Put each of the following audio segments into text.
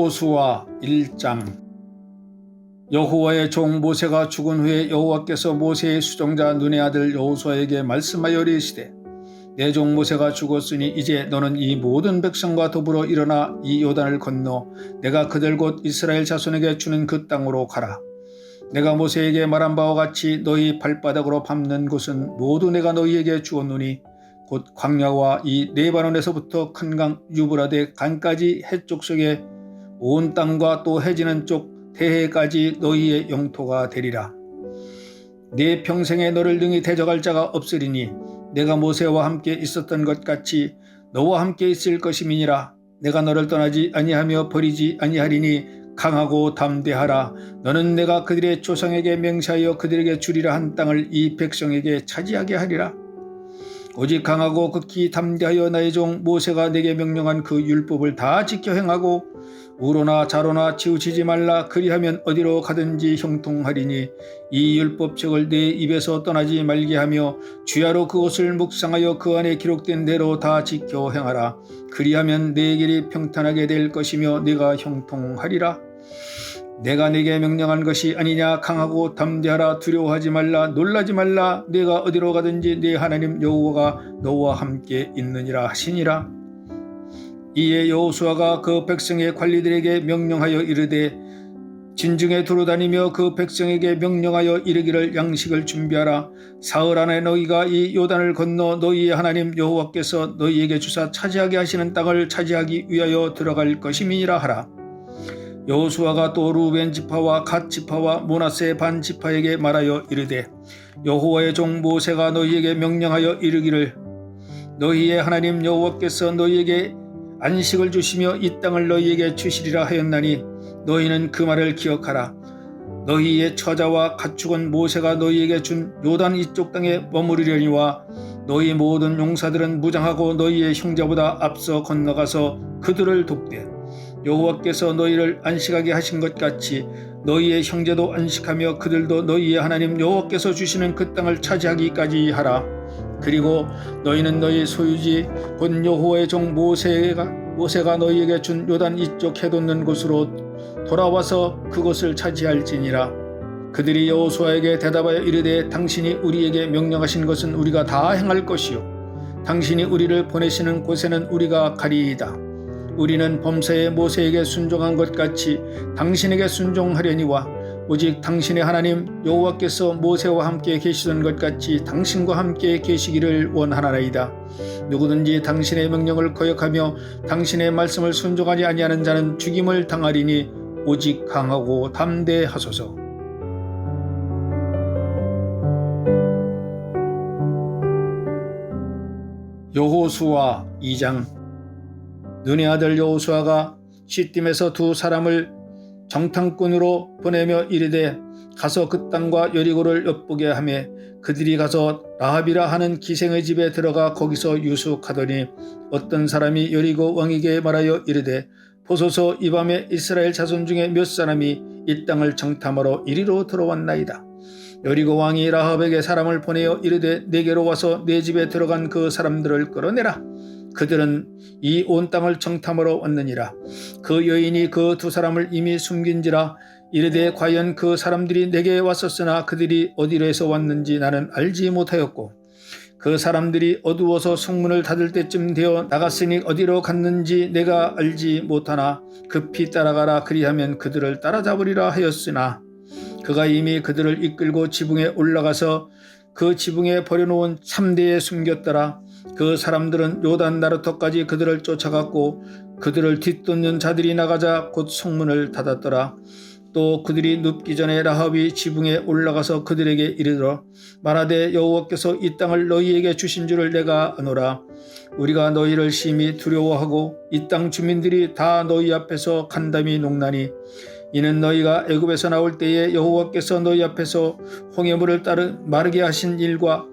여호수아 1장. 여호와의 종 모세가 죽은 후에 여호와께서 모세의 수종자 눈의 아들 여호수아에게 말씀하여 이르시되, 내 종 모세가 죽었으니 이제 너는 이 모든 백성과 더불어 일어나 이 요단을 건너 내가 그들 곧 이스라엘 자손에게 주는 그 땅으로 가라. 내가 모세에게 말한 바와 같이 너희 발바닥으로 밟는 곳은 모두 내가 너희에게 주었노니 곧 광야와 이 레바논에서부터 큰 강 유브라데 강까지 해쪽 속에 온 땅과 또 해지는 쪽 대해까지 너희의 영토가 되리라. 네 평생에 너를 능히 대적할 자가 없으리니 내가 모세와 함께 있었던 것 같이 너와 함께 있을 것임이니라. 내가 너를 떠나지 아니하며 버리지 아니하리니 강하고 담대하라. 너는 내가 그들의 조상에게 맹세하여 그들에게 주리라 한 땅을 이 백성에게 차지하게 하리라. 오직 강하고 극히 담대하여 나의 종 모세가 내게 명령한 그 율법을 다 지켜 행하고 우로나 좌로나 치우치지 말라. 그리하면 어디로 가든지 형통하리니 이 율법책을 내 입에서 떠나지 말게 하며 주야로 그것을 묵상하여 그 안에 기록된 대로 다 지켜 행하라. 그리하면 내 길이 평탄하게 될 것이며 네가 형통하리라. 내가 네게 명령한 것이 아니냐. 강하고 담대하라. 두려워하지 말라. 놀라지 말라. 네가 어디로 가든지 네 하나님 여호와가 너와 함께 있느니라 하시니라. 이에 여호수아가 그 백성의 관리들에게 명령하여 이르되, 진중에 두루다니며 그 백성에게 명령하여 이르기를 양식을 준비하라. 사흘 안에 너희가 이 요단을 건너 너희의 하나님 여호와께서 너희에게 주사 차지하게 하시는 땅을 차지하기 위하여 들어갈 것임이니라 하라. 여호수아가 또 루벤 지파와 갓 지파와 므낫세 반 지파에게 말하여 이르되, 여호와의 종 모세가 너희에게 명령하여 이르기를, 너희의 하나님 여호와께서 너희에게 안식을 주시며 이 땅을 너희에게 주시리라 하였나니 너희는 그 말을 기억하라. 너희의 처자와 가축은 모세가 너희에게 준 요단 이쪽 땅에 머무르려니와 너희 모든 용사들은 무장하고 너희의 형제보다 앞서 건너가서 그들을 돕되, 여호와께서 너희를 안식하게 하신 것 같이 너희의 형제도 안식하며 그들도 너희의 하나님 여호와께서 주시는 그 땅을 차지하기까지 하라. 그리고 너희는 너희 소유지 곧 여호와의 종 모세가 너희에게 준 요단 이쪽 해돋는 곳으로 돌아와서 그것을 차지할지니라. 그들이 여호수아에게 대답하여 이르되, 당신이 우리에게 명령하신 것은 우리가 다 행할 것이요 당신이 우리를 보내시는 곳에는 우리가 가리이다. 우리는 범사에 모세에게 순종한 것 같이 당신에게 순종하려니와 오직 당신의 하나님 여호와께서 모세와 함께 계시던 것 같이 당신과 함께 계시기를 원하나이다. 누구든지 당신의 명령을 거역하며 당신의 말씀을 순종하지 아니하는 자는 죽임을 당하리니 오직 강하고 담대하소서. 여호수아 2장. 눈의 아들 여호수아가 시딤에서 두 사람을 정탐꾼으로 보내며 이르되, 가서 그 땅과 여리고를 엿보게 하매 그들이 가서 라합이라 하는 기생의 집에 들어가 거기서 유숙하더니 어떤 사람이 여리고 왕에게 말하여 이르되, 보소서 이 밤에 이스라엘 자손 중에 몇 사람이 이 땅을 정탐하러 이리로 들어왔나이다. 여리고 왕이 라합에게 사람을 보내어 이르되, 내게로 와서 내 집에 들어간 그 사람들을 끌어내라. 그들은 이 온 땅을 정탐하러 왔느니라. 그 여인이 그 두 사람을 이미 숨긴지라. 이르되, 과연 그 사람들이 내게 왔었으나 그들이 어디로에서 왔는지 나는 알지 못하였고 그 사람들이 어두워서 성문을 닫을 때쯤 되어 나갔으니 어디로 갔는지 내가 알지 못하나 급히 따라가라. 그리하면 그들을 따라잡으리라 하였으나 그가 이미 그들을 이끌고 지붕에 올라가서 그 지붕에 버려놓은 참대에 숨겼더라. 그 사람들은 요단 나루터까지 그들을 쫓아갔고 그들을 뒤쫓는 자들이 나가자 곧 성문을 닫았더라. 또 그들이 눕기 전에 라합이 지붕에 올라가서 그들에게 이르러 말하되, 여호와께서 이 땅을 너희에게 주신 줄을 내가 아노라. 우리가 너희를 심히 두려워하고 이 땅 주민들이 다 너희 앞에서 간담이 녹나니 이는 너희가 애굽에서 나올 때에 여호와께서 너희 앞에서 홍해물을 마르게 하신 일과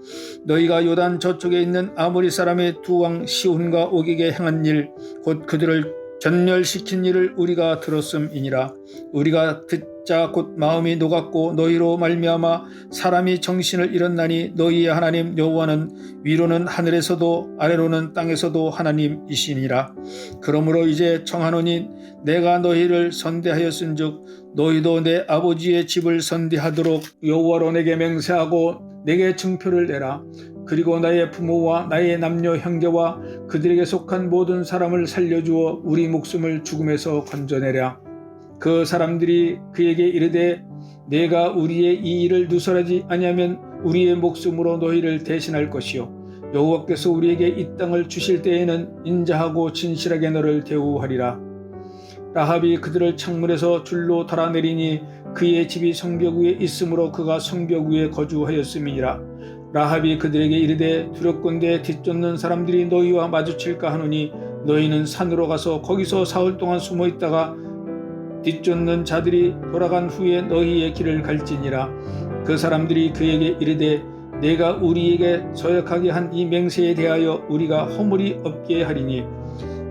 너희가 요단 저쪽에 있는 아모리 사람의 두 왕 시혼과 옥에게 행한 일, 곧 그들을 전멸시킨 일을 우리가 들었음이니라. 우리가 듣자 곧 마음이 녹았고 너희로 말미암아 사람이 정신을 잃었나니 너희의 하나님 여호와는 위로는 하늘에서도 아래로는 땅에서도 하나님이시니라. 그러므로 이제 청하노니 내가 너희를 선대하였은즉 너희도 내 아버지의 집을 선대하도록 여호와로 내게 맹세하고 내게 증표를 내라. 그리고 나의 부모와 나의 남녀 형제와 그들에게 속한 모든 사람을 살려주어 우리 목숨을 죽음에서 건져내랴. 그 사람들이 그에게 이르되 내가 우리의 이 일을 누설하지 아니하면 우리의 목숨으로 너희를 대신할 것이요 여호와께서 우리에게 이 땅을 주실 때에는 인자하고 진실하게 너를 대우하리라. 라합이 그들을 창문에서 줄로 달아내리니 그의 집이 성벽 위에 있으므로 그가 성벽 위에 거주하였음이니라. 라합이 그들에게 이르되 두렵건대 뒤쫓는 사람들이 너희와 마주칠까 하노니 너희는 산으로 가서 거기서 사흘 동안 숨어 있다가 뒤쫓는 자들이 돌아간 후에 너희의 길을 갈지니라. 그 사람들이 그에게 이르되 내가 우리에게 서약하게 한 이 맹세에 대하여 우리가 허물이 없게 하리니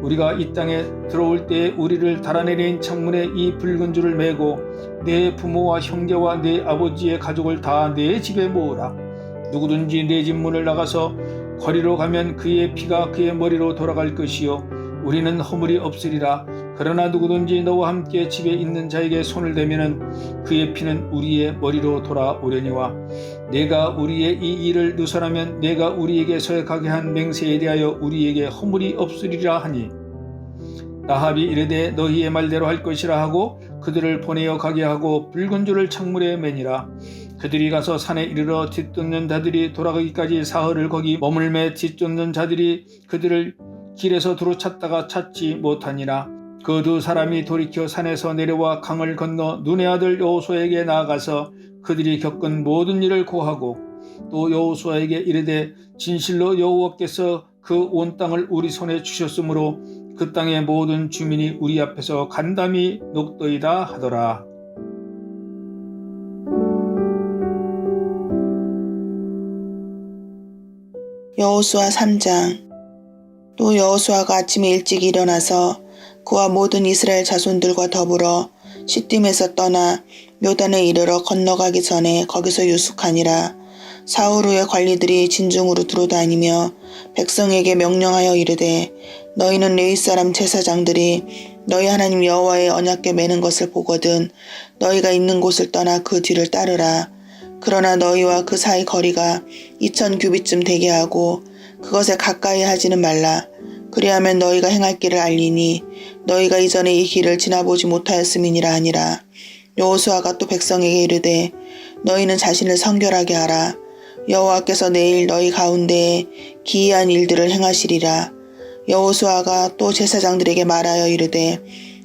우리가 이 땅에 들어올 때에 우리를 달아내린 창문에 이 붉은 줄을 매고 내 부모와 형제와 내 아버지의 가족을 다 내 집에 모으라. 누구든지 내 집 문을 나가서 거리로 가면 그의 피가 그의 머리로 돌아갈 것이요 우리는 허물이 없으리라. 그러나 누구든지 너와 함께 집에 있는 자에게 손을 대면은 그의 피는 우리의 머리로 돌아오려니와 내가 우리의 이 일을 누설하면 내가 우리에게 서약하게 한 맹세에 대하여 우리에게 허물이 없으리라 하니 라합이 이르되 너희의 말대로 할 것이라 하고 그들을 보내어 가게 하고 붉은 줄을 창문에 매니라. 그들이 가서 산에 이르러 뒤쫓는 자들이 돌아가기까지 사흘을 거기 머물매 뒤쫓는 자들이 그들을 길에서 두루 찾다가 찾지 못하니라. 그 두 사람이 돌이켜 산에서 내려와 강을 건너 눈의 아들 여호수아에게 나아가서 그들이 겪은 모든 일을 고하고 또 여호수아에게 이르되 진실로 여호와께서 그 온 땅을 우리 손에 주셨으므로 그 땅의 모든 주민이 우리 앞에서 간담이 녹더이다 하더라. 여호수아 3장. 또 여호수아가 아침에 일찍 일어나서 그와 모든 이스라엘 자손들과 더불어 시딤에서 떠나 요단에 이르러 건너가기 전에 거기서 유숙하니라. 사흘 후에 관리들이 진중으로 두루다니며 백성에게 명령하여 이르되 너희는 레위 사람 제사장들이 너희 하나님 여호와의 언약궤 매는 것을 보거든 너희가 있는 곳을 떠나 그 뒤를 따르라. 그러나 너희와 그 사이 거리가 2000규빗쯤 되게 하고 그것에 가까이 하지는 말라. 그리하면 너희가 행할 길을 알리니 너희가 이전에 이 길을 지나보지 못하였음이니라 하니라. 여호수아가 또 백성에게 이르되 너희는 자신을 성결하게 하라. 여호와께서 내일 너희 가운데에 기이한 일들을 행하시리라. 여호수아가 또 제사장들에게 말하여 이르되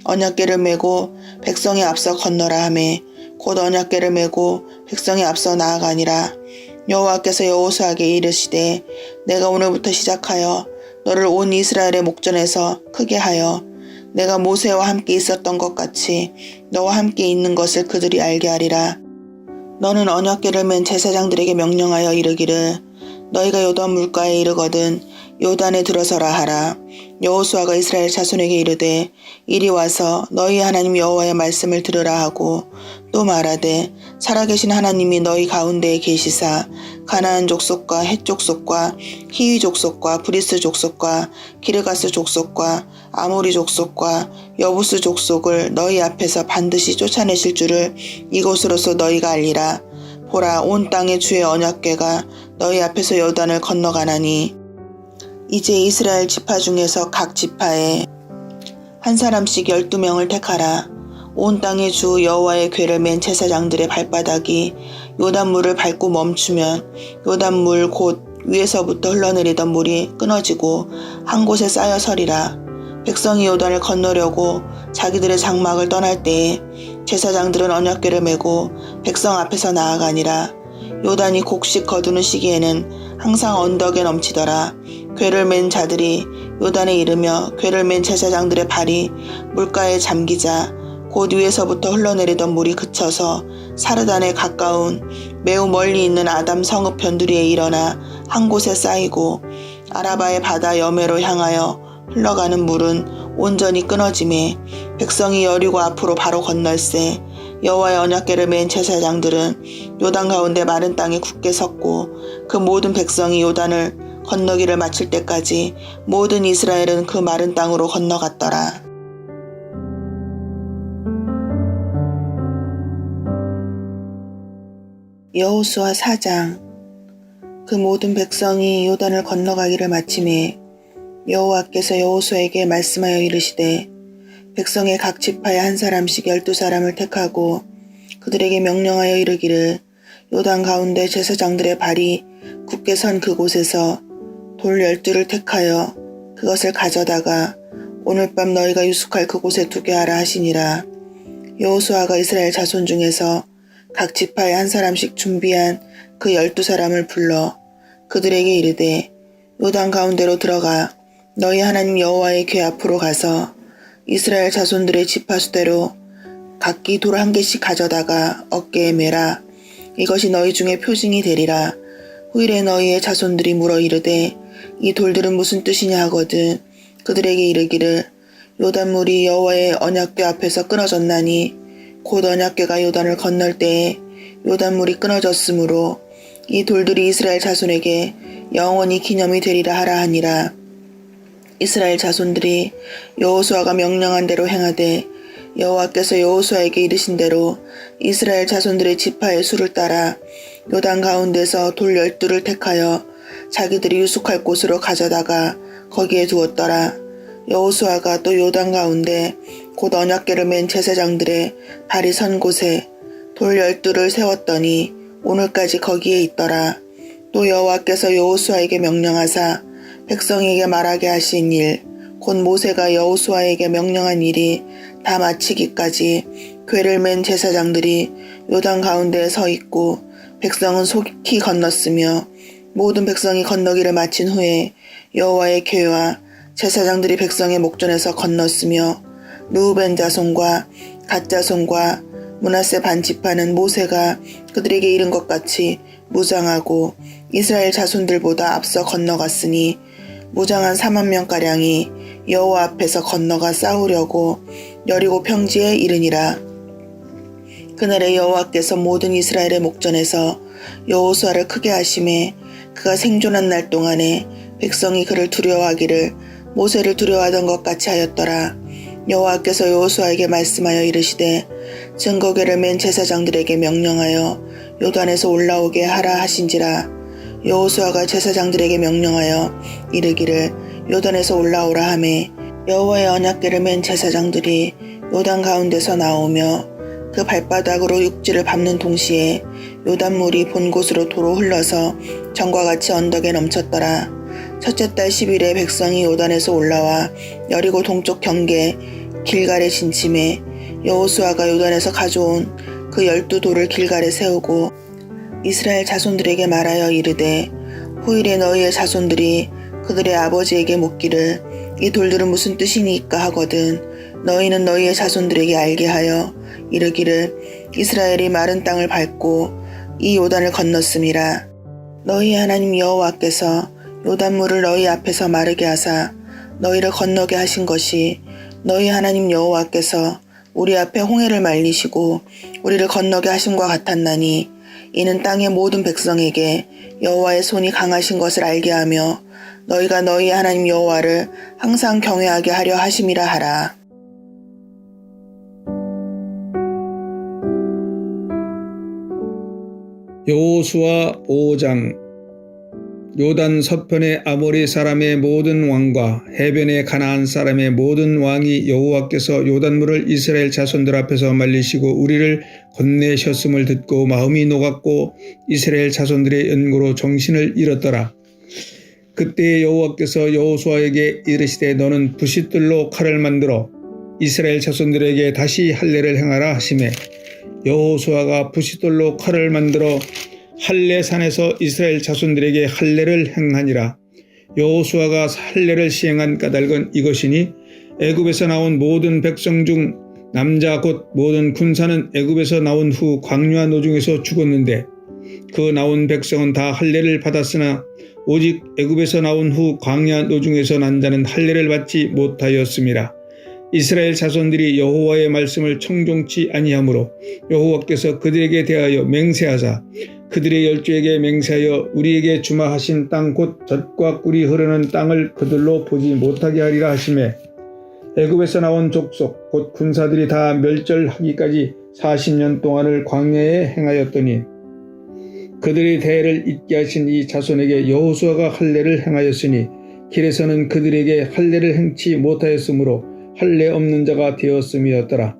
언약궤를 메고 백성에 앞서 건너라 하매 곧 언약궤를 메고 백성에 앞서 나아가니라. 여호와께서 여호수아에게 이르시되 내가 오늘부터 시작하여 너를 온 이스라엘의 목전에서 크게 하여 내가 모세와 함께 있었던 것 같이 너와 함께 있는 것을 그들이 알게 하리라. 너는 언약궤를 맨 제사장들에게 명령하여 이르기를 너희가 요단 물가에 이르거든 요단에 들어서라 하라. 여호수아가 이스라엘 자손에게 이르되 이리 와서 너희 하나님 여호와의 말씀을 들으라 하고 또 말하되 살아계신 하나님이 너희 가운데에 계시사 가나안 족속과 헷 족속과 히위 족속과 브리스 족속과 기르가스 족속과 아모리 족속과 여부스 족속을 너희 앞에서 반드시 쫓아내실 줄을 이곳으로서 너희가 알리라. 보라, 온 땅의 주의 언약궤가 너희 앞에서 요단을 건너가나니 이제 이스라엘 지파 중에서 각 지파에 한 사람씩 12명을 택하라. 온 땅의 주 여호와의 궤를 맨 제사장들의 발바닥이 요단물을 밟고 멈추면 요단물 곧 위에서부터 흘러내리던 물이 끊어지고 한 곳에 쌓여 서리라. 백성이 요단을 건너려고 자기들의 장막을 떠날 때에 제사장들은 언약궤를 메고 백성 앞에서 나아가니라. 요단이 곡식 거두는 시기에는 항상 언덕에 넘치더라. 궤를 맨 자들이 요단에 이르며 궤를 맨 제사장들의 발이 물가에 잠기자 곧 위에서부터 흘러내리던 물이 그쳐서 사르단에 가까운 매우 멀리 있는 아담 성읍 변두리에 일어나 한 곳에 쌓이고 아라바의 바다 여매로 향하여 흘러가는 물은 온전히 끊어짐에 백성이 여리고 앞으로 바로 건널세 여호와의 언약궤를 맨 제사장들은 요단 가운데 마른 땅에 굳게 섰고 그 모든 백성이 요단을 건너기를 마칠 때까지 모든 이스라엘은 그 마른 땅으로 건너갔더라. 여호수아 4장. 그 모든 백성이 요단을 건너가기를 마침에 여호와께서 여호수아에게 말씀하여 이르시되 백성의 각 지파에 한 사람씩 12사람을 택하고 그들에게 명령하여 이르기를 요단 가운데 제사장들의 발이 굳게 선 그곳에서 돌 12를 택하여 그것을 가져다가 오늘 밤 너희가 유숙할 그곳에 두게 하라 하시니라. 여호수아가 이스라엘 자손 중에서 각 지파에 한 사람씩 준비한 그 12사람을 불러 그들에게 이르되 요단 가운데로 들어가 너희 하나님 여호와의 궤 앞으로 가서 이스라엘 자손들의 지파 수대로 각기 돌 1개씩 가져다가 어깨에 매라. 이것이 너희 중에 표징이 되리라. 후일에 너희의 자손들이 물어 이르되 이 돌들은 무슨 뜻이냐 하거든 그들에게 이르기를 요단물이 여호와의 언약궤 앞에서 끊어졌나니 곧 언약궤가 요단을 건널 때에 요단물이 끊어졌으므로 이 돌들이 이스라엘 자손에게 영원히 기념이 되리라 하라 하니라. 이스라엘 자손들이 여호수아가 명령한 대로 행하되 여호와께서 여호수아에게 이르신 대로 이스라엘 자손들의 지파의 수를 따라 요단 가운데서 돌 12를 택하여 자기들이 유숙할 곳으로 가져다가 거기에 두었더라. 여호수아가 또 요단 가운데 곧 언약궤를 맨 제사장들의 발이 선 곳에 돌 12를 세웠더니 오늘까지 거기에 있더라. 또 여호와께서 여호수아에게 명령하사 백성에게 말하게 하신 일 곧 모세가 여호수아에게 명령한 일이 다 마치기까지 궤를 맨 제사장들이 요단 가운데에 서 있고 백성은 속히 건넜으며 모든 백성이 건너기를 마친 후에 여호와의 궤와 제사장들이 백성의 목전에서 건넜으며 르우벤 자손과 갓 자손과 므낫세 반 지파는 모세가 그들에게 이른 것 같이 무장하고 이스라엘 자손들보다 앞서 건너갔으니 무장한 4만 명가량이 여호와 앞에서 건너가 싸우려고 여리고 평지에 이르니라. 그날에 여호와께서 모든 이스라엘의 목전에서 여호수아를 크게 하심에 그가 생존한 날 동안에 백성이 그를 두려워하기를 모세를 두려워하던 것 같이 하였더라. 여호와께서 여호수아에게 말씀하여 이르시되 증거궤를 맨 제사장들에게 명령하여 요단에서 올라오게 하라 하신지라. 여호수아가 제사장들에게 명령하여 이르기를 요단에서 올라오라 하매 여호와의 언약궤를 맨 제사장들이 요단 가운데서 나오며 그 발바닥으로 육지를 밟는 동시에 요단물이 본 곳으로 도로 흘러서 전과 같이 언덕에 넘쳤더라. 첫째 달 10일에 백성이 요단에서 올라와 여리고 동쪽 경계 길갈에 진침해 여호수아가 요단에서 가져온 그 12돌을 길갈에 세우고 이스라엘 자손들에게 말하여 이르되 후일에 너희의 자손들이 그들의 아버지에게 묻기를 이 돌들은 무슨 뜻이니까 하거든 너희는 너희의 자손들에게 알게 하여 이르기를 이스라엘이 마른 땅을 밟고 이 요단을 건넜음이라. 너희 하나님 여호와께서 요단물을 너희 앞에서 마르게 하사 너희를 건너게 하신 것이 너희 하나님 여호와께서 우리 앞에 홍해를 말리시고 우리를 건너게 하심과 같았나니 이는 땅의 모든 백성에게 여호와의 손이 강하신 것을 알게 하며 너희가 너희 하나님 여호와를 항상 경외하게 하려 하심이라 하라. 여호수아 5장. 요단 서편의 아모리 사람의 모든 왕과 해변의 가나안 사람의 모든 왕이 여호와께서 요단물을 이스라엘 자손들 앞에서 말리시고 우리를 건네셨음을 듣고 마음이 녹았고 이스라엘 자손들의 연고로 정신을 잃었더라. 그때 여호와께서 여호수아에게 이르시되 너는 부싯돌로 칼을 만들어 이스라엘 자손들에게 다시 할례를 행하라 하시매 여호수아가 부싯돌로 칼을 만들어 할례산에서 이스라엘 자손들에게 할례를 행하니라. 여호수아가 할례를 시행한 까닭은 이것이니 애굽에서 나온 모든 백성 중 남자 곧 모든 군사는 애굽에서 나온 후 광야 노중에서 죽었는데 그 나온 백성은 다 할례를 받았으나 오직 애굽에서 나온 후 광야 노중에서 난 자는 할례를 받지 못하였음이라. 이스라엘 자손들이 여호와의 말씀을 청종치 아니하므로 여호와께서 그들에게 대하여 맹세하사 그들의 열조에게 맹세하여 우리에게 주마하신 땅 곧 젖과 꿀이 흐르는 땅을 그들로 보지 못하게 하리라 하시매 애굽에서 나온 족속 곧 군사들이 다 멸절하기까지 40년 동안을 광야에 행하였더니 그들의 대를 잊게 하신 이 자손에게 여호수아가 할례를 행하였으니 길에서는 그들에게 할례를 행치 못하였으므로 할례 없는 자가 되었음이었더라.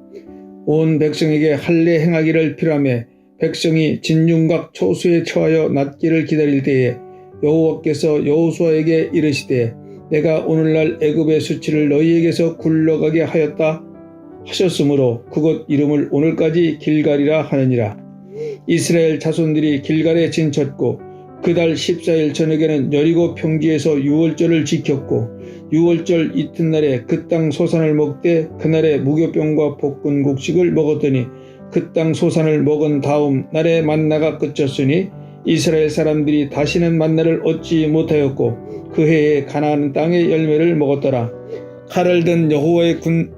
온 백성에게 할례 행하기를 필요하며 백성이 진윤각 초수에 처하여 낫기를 기다릴 때에 여호와께서 여호수아에게 이르시되 내가 오늘날 애굽의 수치를 너희에게서 굴러가게 하였다 하셨으므로 그곳 이름을 오늘까지 길갈이라 하느니라. 이스라엘 자손들이 길갈에 진쳤고 그달 14일 저녁에는 여리고 평지에서 유월절을 지켰고 유월절 이튿날에 그 땅 소산을 먹되 그날에 무교병과 볶은 곡식을 먹었더니 그 땅 소산을 먹은 다음 날에 만나가 그쳤으니 이스라엘 사람들이 다시는 만나를 얻지 못하였고 그 해에 가나안 땅의 열매를 먹었더라. 칼을 든 여호와의 군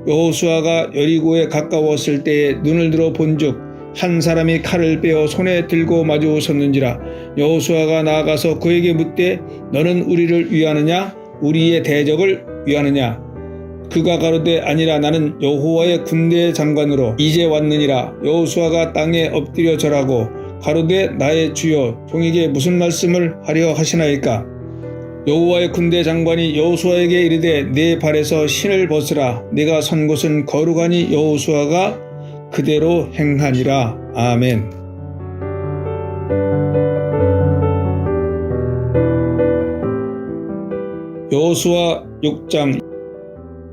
여호수아가 여리고에 가까웠을 때에 눈을 들어 본즉 한 사람이 칼을 빼어 손에 들고 마주 섰는지라. 여호수아가 나아가서 그에게 묻되 너는 우리를 위하느냐 우리의 대적을 위하느냐. 그가 가로되 아니라 나는 여호와의 군대 장관으로 이제 왔느니라. 여호수아가 땅에 엎드려 절하고 가로되 나의 주여 종에게 무슨 말씀을 하려 하시나이까. 여호와의 군대 장관이 여호수아에게 이르되 내 발에서 신을 벗으라. 네가 선 곳은 거룩하니 여호수아가 그대로 행하니라. 아멘. 여호수아 6장.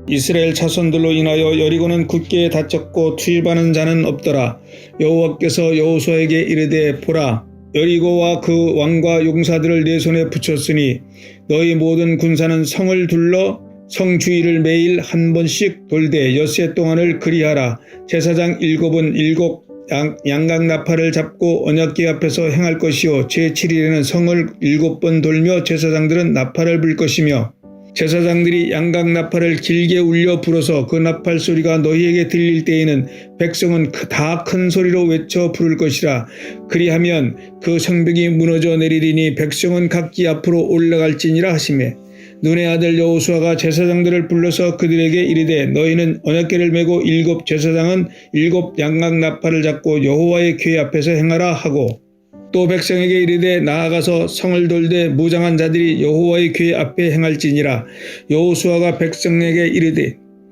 이스라엘 자손들로 인하여 여리고는 굳게 닫혔고 투입하는 자는 없더라. 여호와께서 여호수아에게 이르되 보라 여리고와 그 왕과 용사들을 내 손에 붙였으니 너희 모든 군사는 성을 둘러 성 주위를 매일 한 번씩 돌되 엿새 동안을 그리하라. 제사장 7은 7 양각 나팔을 잡고 언약궤 앞에서 행할 것이요 제7일에는 성을 7번 돌며 제사장들은 나팔을 불 것이며 제사장들이 양각 나팔을 길게 울려 불어서 그 나팔 소리가 너희에게 들릴 때에는 백성은 다 큰 소리로 외쳐 부를 것이라. 그리하면 그 성벽이 무너져 내리리니 백성은 각기 앞으로 올라갈지니라 하시매 눈의 아들 여호수아가 제사장들을 불러서 그들에게 이르되 너희는 언약궤를 메고 7 제사장은 7 양각 나팔을 잡고 여호와의 궤 앞에서 행하라 하고 또 백성에게 이르되 나아가서 성을 돌되 무장한 자들이 여호와의 궤 앞에 행할지니라. 여호수아가 백성에게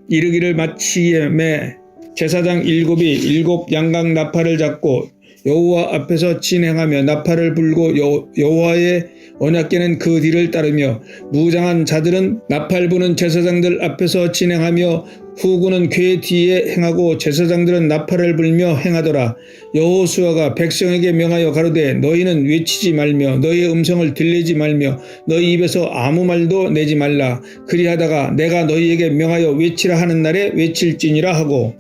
이르기를 마치매 제사장 7이 7 양각 나팔을 잡고 여호와 앞에서 진행하며 나팔을 불고 여호와의 언약궤는 그 뒤를 따르며 무장한 자들은 나팔 부는 제사장들 앞에서 진행하며 후군은 궤 뒤에 행하고 제사장들은 나팔을 불며 행하더라. 여호수아가 백성에게 명하여 가로되 너희는 외치지 말며 너희의 음성을 들리지 말며 너희 입에서 아무 말도 내지 말라. 그리하다가 내가 너희에게 명하여 외치라 하는 날에 외칠지니라 하고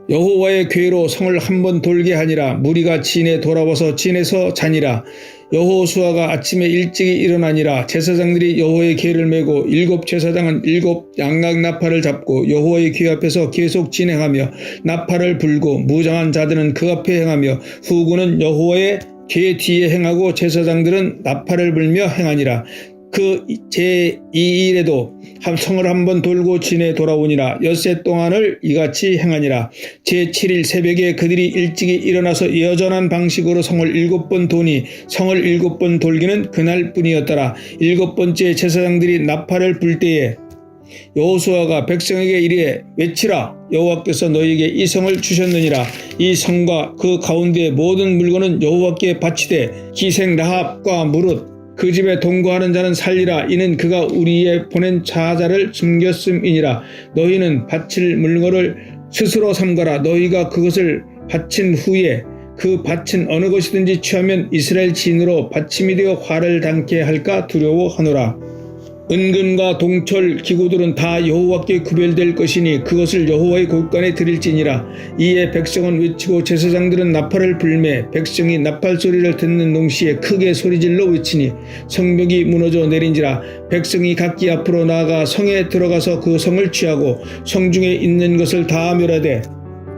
여호와의 궤로 성을 한번 돌게 하니라. 무리가 진에 돌아와서 진에서 자니라. 여호수아가 아침에 일찍이 일어나니라. 제사장들이 여호와의 궤를 메고 7 제사장은 7 양각 나팔을 잡고 여호와의 궤 앞에서 계속 진행하며 나팔을 불고 무장한 자들은 그 앞에 행하며 후군은 여호와의 궤 뒤에 행하고 제사장들은 나팔을 불며 행하니라. 그 제2일에도 성을 한번 돌고 진에 돌아오니라. 엿새 동안을 이같이 행하니라. 제7일 새벽에 그들이 일찍이 일어나서 여전한 방식으로 성을 7번 도니 성을 7번 돌기는 그날뿐이었더라. 7번째 제사장들이 나팔을 불 때에 여호수아가 백성에게 이르되 외치라. 여호와께서 너희에게 이 성을 주셨느니라. 이 성과 그 가운데 모든 물건은 여호와께 바치되 기생 라합과 무릇 그 집에 동거하는 자는 살리라. 이는 그가 우리의 보낸 자자를 숨겼음이니라. 너희는 바칠 물건을 스스로 삼가라. 너희가 그것을 바친 후에 그 밭은 어느 것이든지 취하면 이스라엘 진으로 받침이 되어 화를 당케 할까 두려워하노라. 은근과 동철 기구들은 다 여호와께 구별될 것이니 그것을 여호와의 곳간에 드릴지니라. 이에 백성은 외치고 제사장들은 나팔을 불매 백성이 나팔 소리를 듣는 동시에 크게 소리질러 외치니 성벽이 무너져 내린지라. 백성이 각기 앞으로 나아가 성에 들어가서 그 성을 취하고 성중에 있는 것을 다 멸하되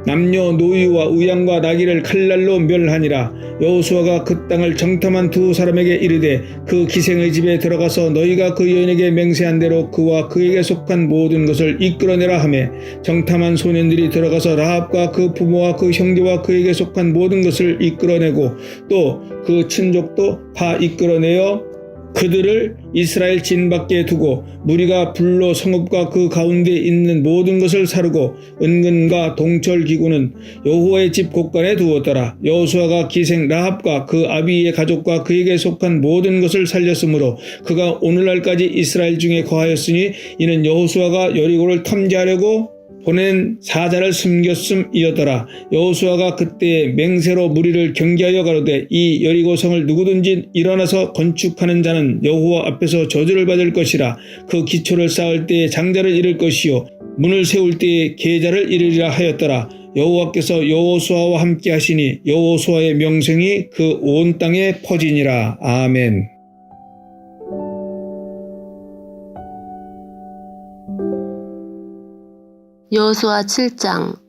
남녀 노유와 우양과 나귀를 칼날로 멸하니라. 여호수아가 그 땅을 정탐한 두 사람에게 이르되 그 기생의 집에 들어가서 너희가 그 여인에게 맹세한 대로 그와 그에게 속한 모든 것을 이끌어내라 하매 정탐한 소년들이 들어가서 라합과 그 부모와 그 형제와 그에게 속한 모든 것을 이끌어내고 또 그 친족도 다 이끌어내어 그들을 이스라엘 진 밖에 두고 무리가 불로 성읍과 그 가운데 있는 모든 것을 사르고 은근과 동철 기구는 여호와의 집 곳간에 두었더라. 여호수아가 기생 라합과 그 아비의 가족과 그에게 속한 모든 것을 살렸으므로 그가 오늘날까지 이스라엘 중에 거하였으니 이는 여호수아가 여리고를 탐지하려고 보낸 사자를 숨겼음이었더라. 여호수아가 그때에 맹세로 무리를 경계하여 가로되 이 여리고성을 누구든지 일어나서 건축하는 자는 여호와 앞에서 저주를 받을 것이라. 그 기초를 쌓을 때에 장자를 잃을 것이요 문을 세울 때에 계자를 잃으리라 하였더라. 여호와께서 여호수아와 함께 하시니 여호수아의 명声이 그 온 땅에 퍼지니라. 아멘. 여호수아 7장.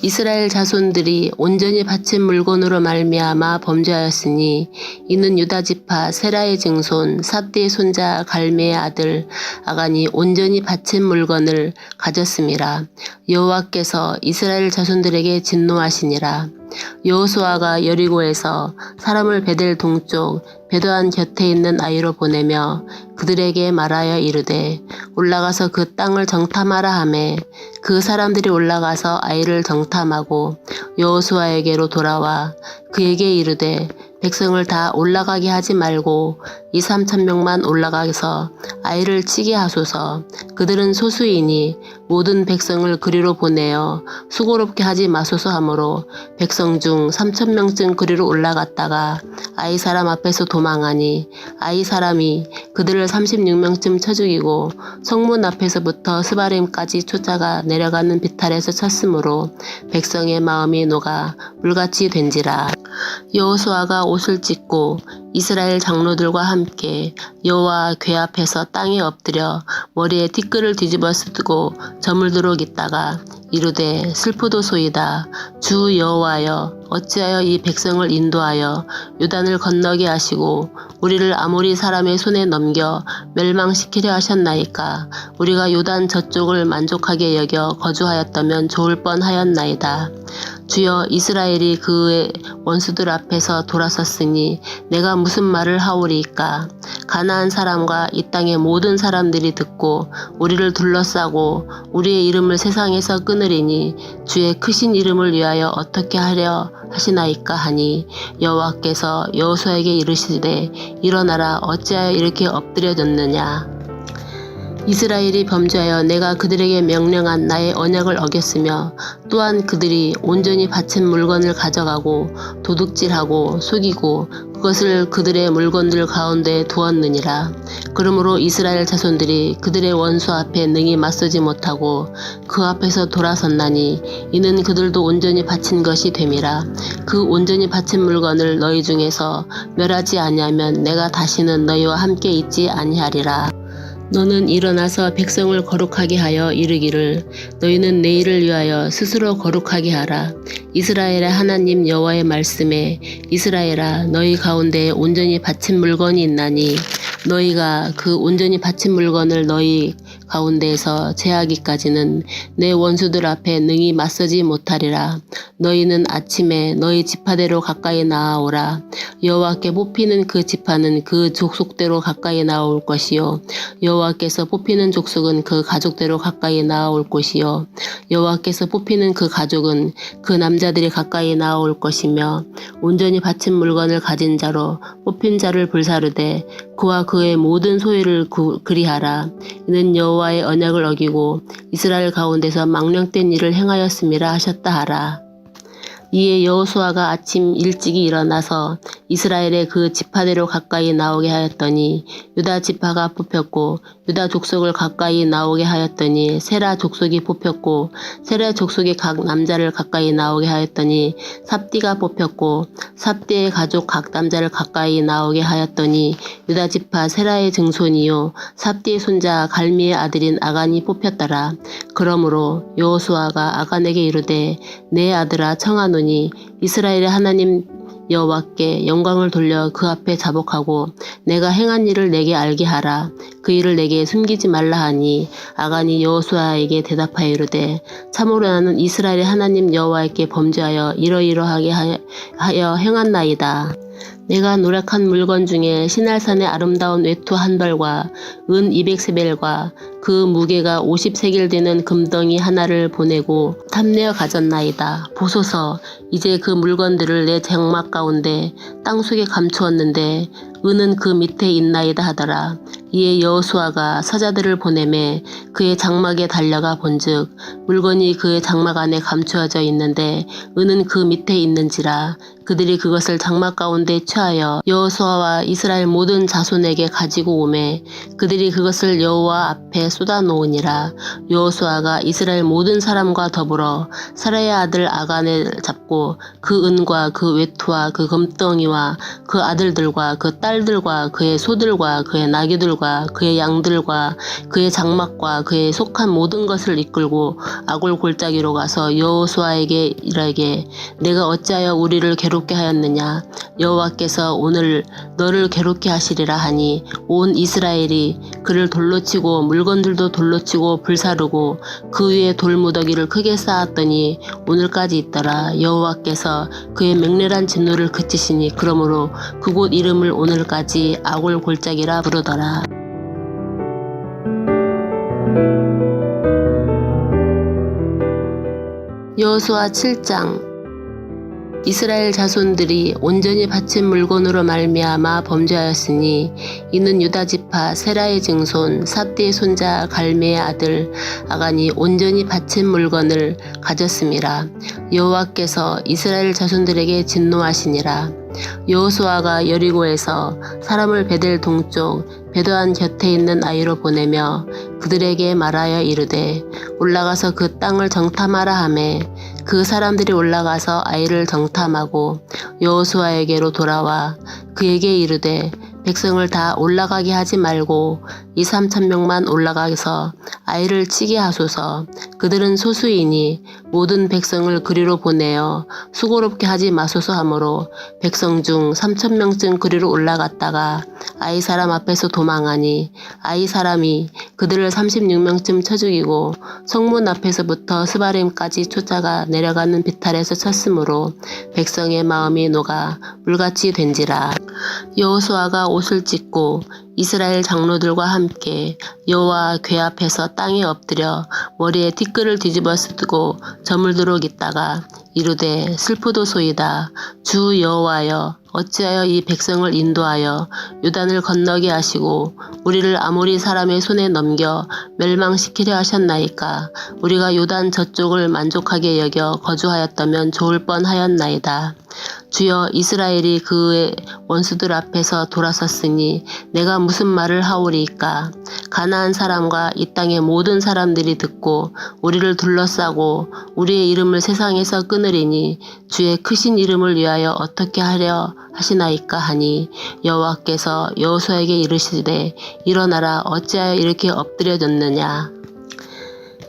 이스라엘 자손들이 온전히 바친 물건으로 말미암아 범죄하였으니 이는 유다 지파 세라의 증손 삽디의 손자 갈메의 아들 아간이 온전히 바친 물건을 가졌음이라. 여호와께서 이스라엘 자손들에게 진노하시니라. 여호수아가 여리고에서 사람을 베델 동쪽 베도안 곁에 있는 아이로 보내며 그들에게 말하여 이르되 올라가서 그 땅을 정탐하라 하매 그 사람들이 올라가서 아이를 정탐하고 여호수아에게로 돌아와 그에게 이르되 백성을 다 올라가게 하지 말고 2-3천 명만 올라가서 아이를 치게 하소서. 그들은 소수이니 모든 백성을 그리로 보내어 수고롭게 하지 마소서 하므로 백성 중 3천 명쯤 그리로 올라갔다가 아이 사람 앞에서 도망하니 아이 사람이 그들을 36명쯤 쳐 죽이고 성문 앞에서부터 스바림까지 쫓아가 내려가는 비탈에서 쳤으므로 백성의 마음이 녹아 물같이 된지라. 여호수아가 옷을 찢고 이스라엘 장로들과 함께 여호와 궤 앞에서 땅에 엎드려 머리에 티끌을 뒤집어 쓰고 저물도록 있다가 이르되 슬프도소이다. 주 여호와여 어찌하여 이 백성을 인도하여 요단을 건너게 하시고 우리를 아모리 사람의 손에 넘겨 멸망시키려 하셨나이까. 우리가 요단 저쪽을 만족하게 여겨 거주하였다면 좋을 뻔하였나이다. 주여 이스라엘이 그의 원수들 앞에서 돌아섰으니 내가 무슨 말을 하오리이까. 가나안 사람과 이 땅의 모든 사람들이 듣고 우리를 둘러싸고 우리의 이름을 세상에서 끊으리니 주의 크신 이름을 위하여 어떻게 하려 하시나이까 하니 여호와께서 여호수아에게 이르시되 일어나라. 어찌하여 이렇게 엎드려졌느냐. 이스라엘이 범죄하여 내가 그들에게 명령한 나의 언약을 어겼으며 또한 그들이 온전히 바친 물건을 가져가고 도둑질하고 속이고 그것을 그들의 물건들 가운데 두었느니라. 그러므로 이스라엘 자손들이 그들의 원수 앞에 능히 맞서지 못하고 그 앞에서 돌아섰나니 이는 그들도 온전히 바친 것이 됨이라. 그 온전히 바친 물건을 너희 중에서 멸하지 아니하면 내가 다시는 너희와 함께 있지 아니하리라. 너는 일어나서 백성을 거룩하게 하여 이르기를 너희는 내일을 위하여 스스로 거룩하게 하라. 이스라엘의 하나님 여호와의 말씀에 이스라엘아 너희 가운데 온전히 바친 물건이 있나니 너희가 그 온전히 바친 물건을 너희 가운데에서 제하기까지는 내 원수들 앞에 능히 맞서지 못하리라. 너희는 아침에 너희 지파대로 가까이 나아오라. 여호와께 뽑히는 그 지파는 그 족속대로 가까이 나아올 것이요 여호와께서 뽑히는 족속은 그 가족대로 가까이 나아올 것이요 여호와께서 뽑히는 그 가족은 그 남자들이 가까이 나아올 것이며 온전히 바친 물건을 가진 자로 뽑힌 자를 불사르되 그와 그의 모든 소유를 그리하라. 이는 여호와의 언약을 어기고 이스라엘 가운데서 망령된 일을 행하였음이라 하셨다 하라. 이에 여호수아가 아침 일찍이 일어나서 이스라엘의 그 지파대로 가까이 나오게 하였더니 유다 지파가 뽑혔고 유다 족속을 가까이 나오게 하였더니 세라 족속이 뽑혔고 세라 족속의 각 남자를 가까이 나오게 하였더니 삽디가 뽑혔고 삽디의 가족 각 남자를 가까이 나오게 하였더니 유다 지파 세라의 증손이요 삽디의 손자 갈미의 아들인 아간이 뽑혔더라. 그러므로 여호수아가 아간에게 이르되 내 아들아 청하노니 이스라엘의 하나님 여호와께 영광을 돌려 그 앞에 자복하고 내가 행한 일을 내게 알게 하라. 그 일을 내게 숨기지 말라 하니 아간이 여호수아에게 대답하여 이르되 참으로 나는 이스라엘의 하나님 여호와께 범죄하여 이러이러하게 하여 행한나이다. 내가 노력한 물건 중에 시날산의 아름다운 외투 한 벌과 은 200세벨과 그 무게가 50세겔 되는 금덩이 하나를 보내고 탐내어 가졌나이다. 보소서, 이제 그 물건들을 내 장막 가운데 땅속에 감추었는데 은은 그 밑에 있나이다 하더라. 이에 여호수아가 사자들을 보내매 그의 장막에 달려가 본즉 물건이 그의 장막 안에 감추어져 있는데 은은 그 밑에 있는지라. 그들이 그것을 장막 가운데 취하여 여호수아와 이스라엘 모든 자손에게 가지고 오매 그들이 그것을 여호와 앞에 쏟아 놓으니라. 여호수아가 이스라엘 모든 사람과 더불어 사라의 아들 아간을 잡고 그 은과 그 외투와 그 금덩이와 그 아들들과 그 딸들과 그의 소들과 그의 나귀들과 그의 양들과 그의 장막과 그의 속한 모든 것을 이끌고 아골 골짜기로 가서 여호수아에게 이르되 내가 어찌하여 우리를 괴롭게 하였느냐. 여호와께서 오늘 너를 괴롭게 하시리라 하니 온 이스라엘이 그를 돌로 치고 물건들도 돌로 치고 불사르고 그 위에 돌무더기를 크게 쌓았더니 오늘까지 있더라. 여호와께서 그의 맹렬한 진노를 그치시니 그러므로 그곳 이름을 오늘까지 아골 골짜기라 부르더라. 여호수아 7장. 이스라엘 자손들이 온전히 바친 물건으로 말미암아 범죄하였으니 이는 유다 지파 세라의 증손 삽디의 손자 갈미의 아들 아간이 온전히 바친 물건을 가졌음이라. 여호와께서 이스라엘 자손들에게 진노하시니라. 여호수아가 여리고에서 사람을 베델 동쪽 베드안 곁에 있는 아이로 보내며 그들에게 말하여 이르되 올라가서 그 땅을 정탐하라 하매 그 사람들이 올라가서 아이를 정탐하고 여호수아에게로 돌아와 그에게 이르되 백성을 다 올라가게 하지 말고 2-3천 명만 올라가서 아이를 치게 하소서. 그들은 소수이니 모든 백성을 그리로 보내어 수고롭게 하지 마소서 하므로 백성 중 3천 명쯤 그리로 올라갔다가 아이 사람 앞에서 도망하니 아이 사람이 그들을 36명쯤 쳐 죽이고 성문 앞에서부터 스바림까지 쫓아가 내려가는 비탈에서 쳤으므로 백성의 마음이 녹아 물같이 된지라. 여호수아가 옷을 찢고 이스라엘 장로들과 함께 여호와 궤 앞에서 땅에 엎드려 머리에 티끌을 뒤집어 쓰고 저물도록 있다가 이르되 슬프도소이다. 주 여호와여 어찌하여 이 백성을 인도하여 요단을 건너게 하시고 우리를 아모리 사람의 손에 넘겨 멸망시키려 하셨나이까. 우리가 요단 저쪽을 만족하게 여겨 거주하였다면 좋을 뻔하였나이다. 주여 이스라엘이 그의 원수들 앞에서 돌아섰으니 내가 무슨 말을 하오리이까. 가나안 사람과 이 땅의 모든 사람들이 듣고 우리를 둘러싸고 우리의 이름을 세상에서 끊으리니 주의 크신 이름을 위하여 어떻게 하려 하시나이까 하니 여호와께서 여호수아에게 이르시되 일어나라. 어찌하여 이렇게 엎드려졌느냐.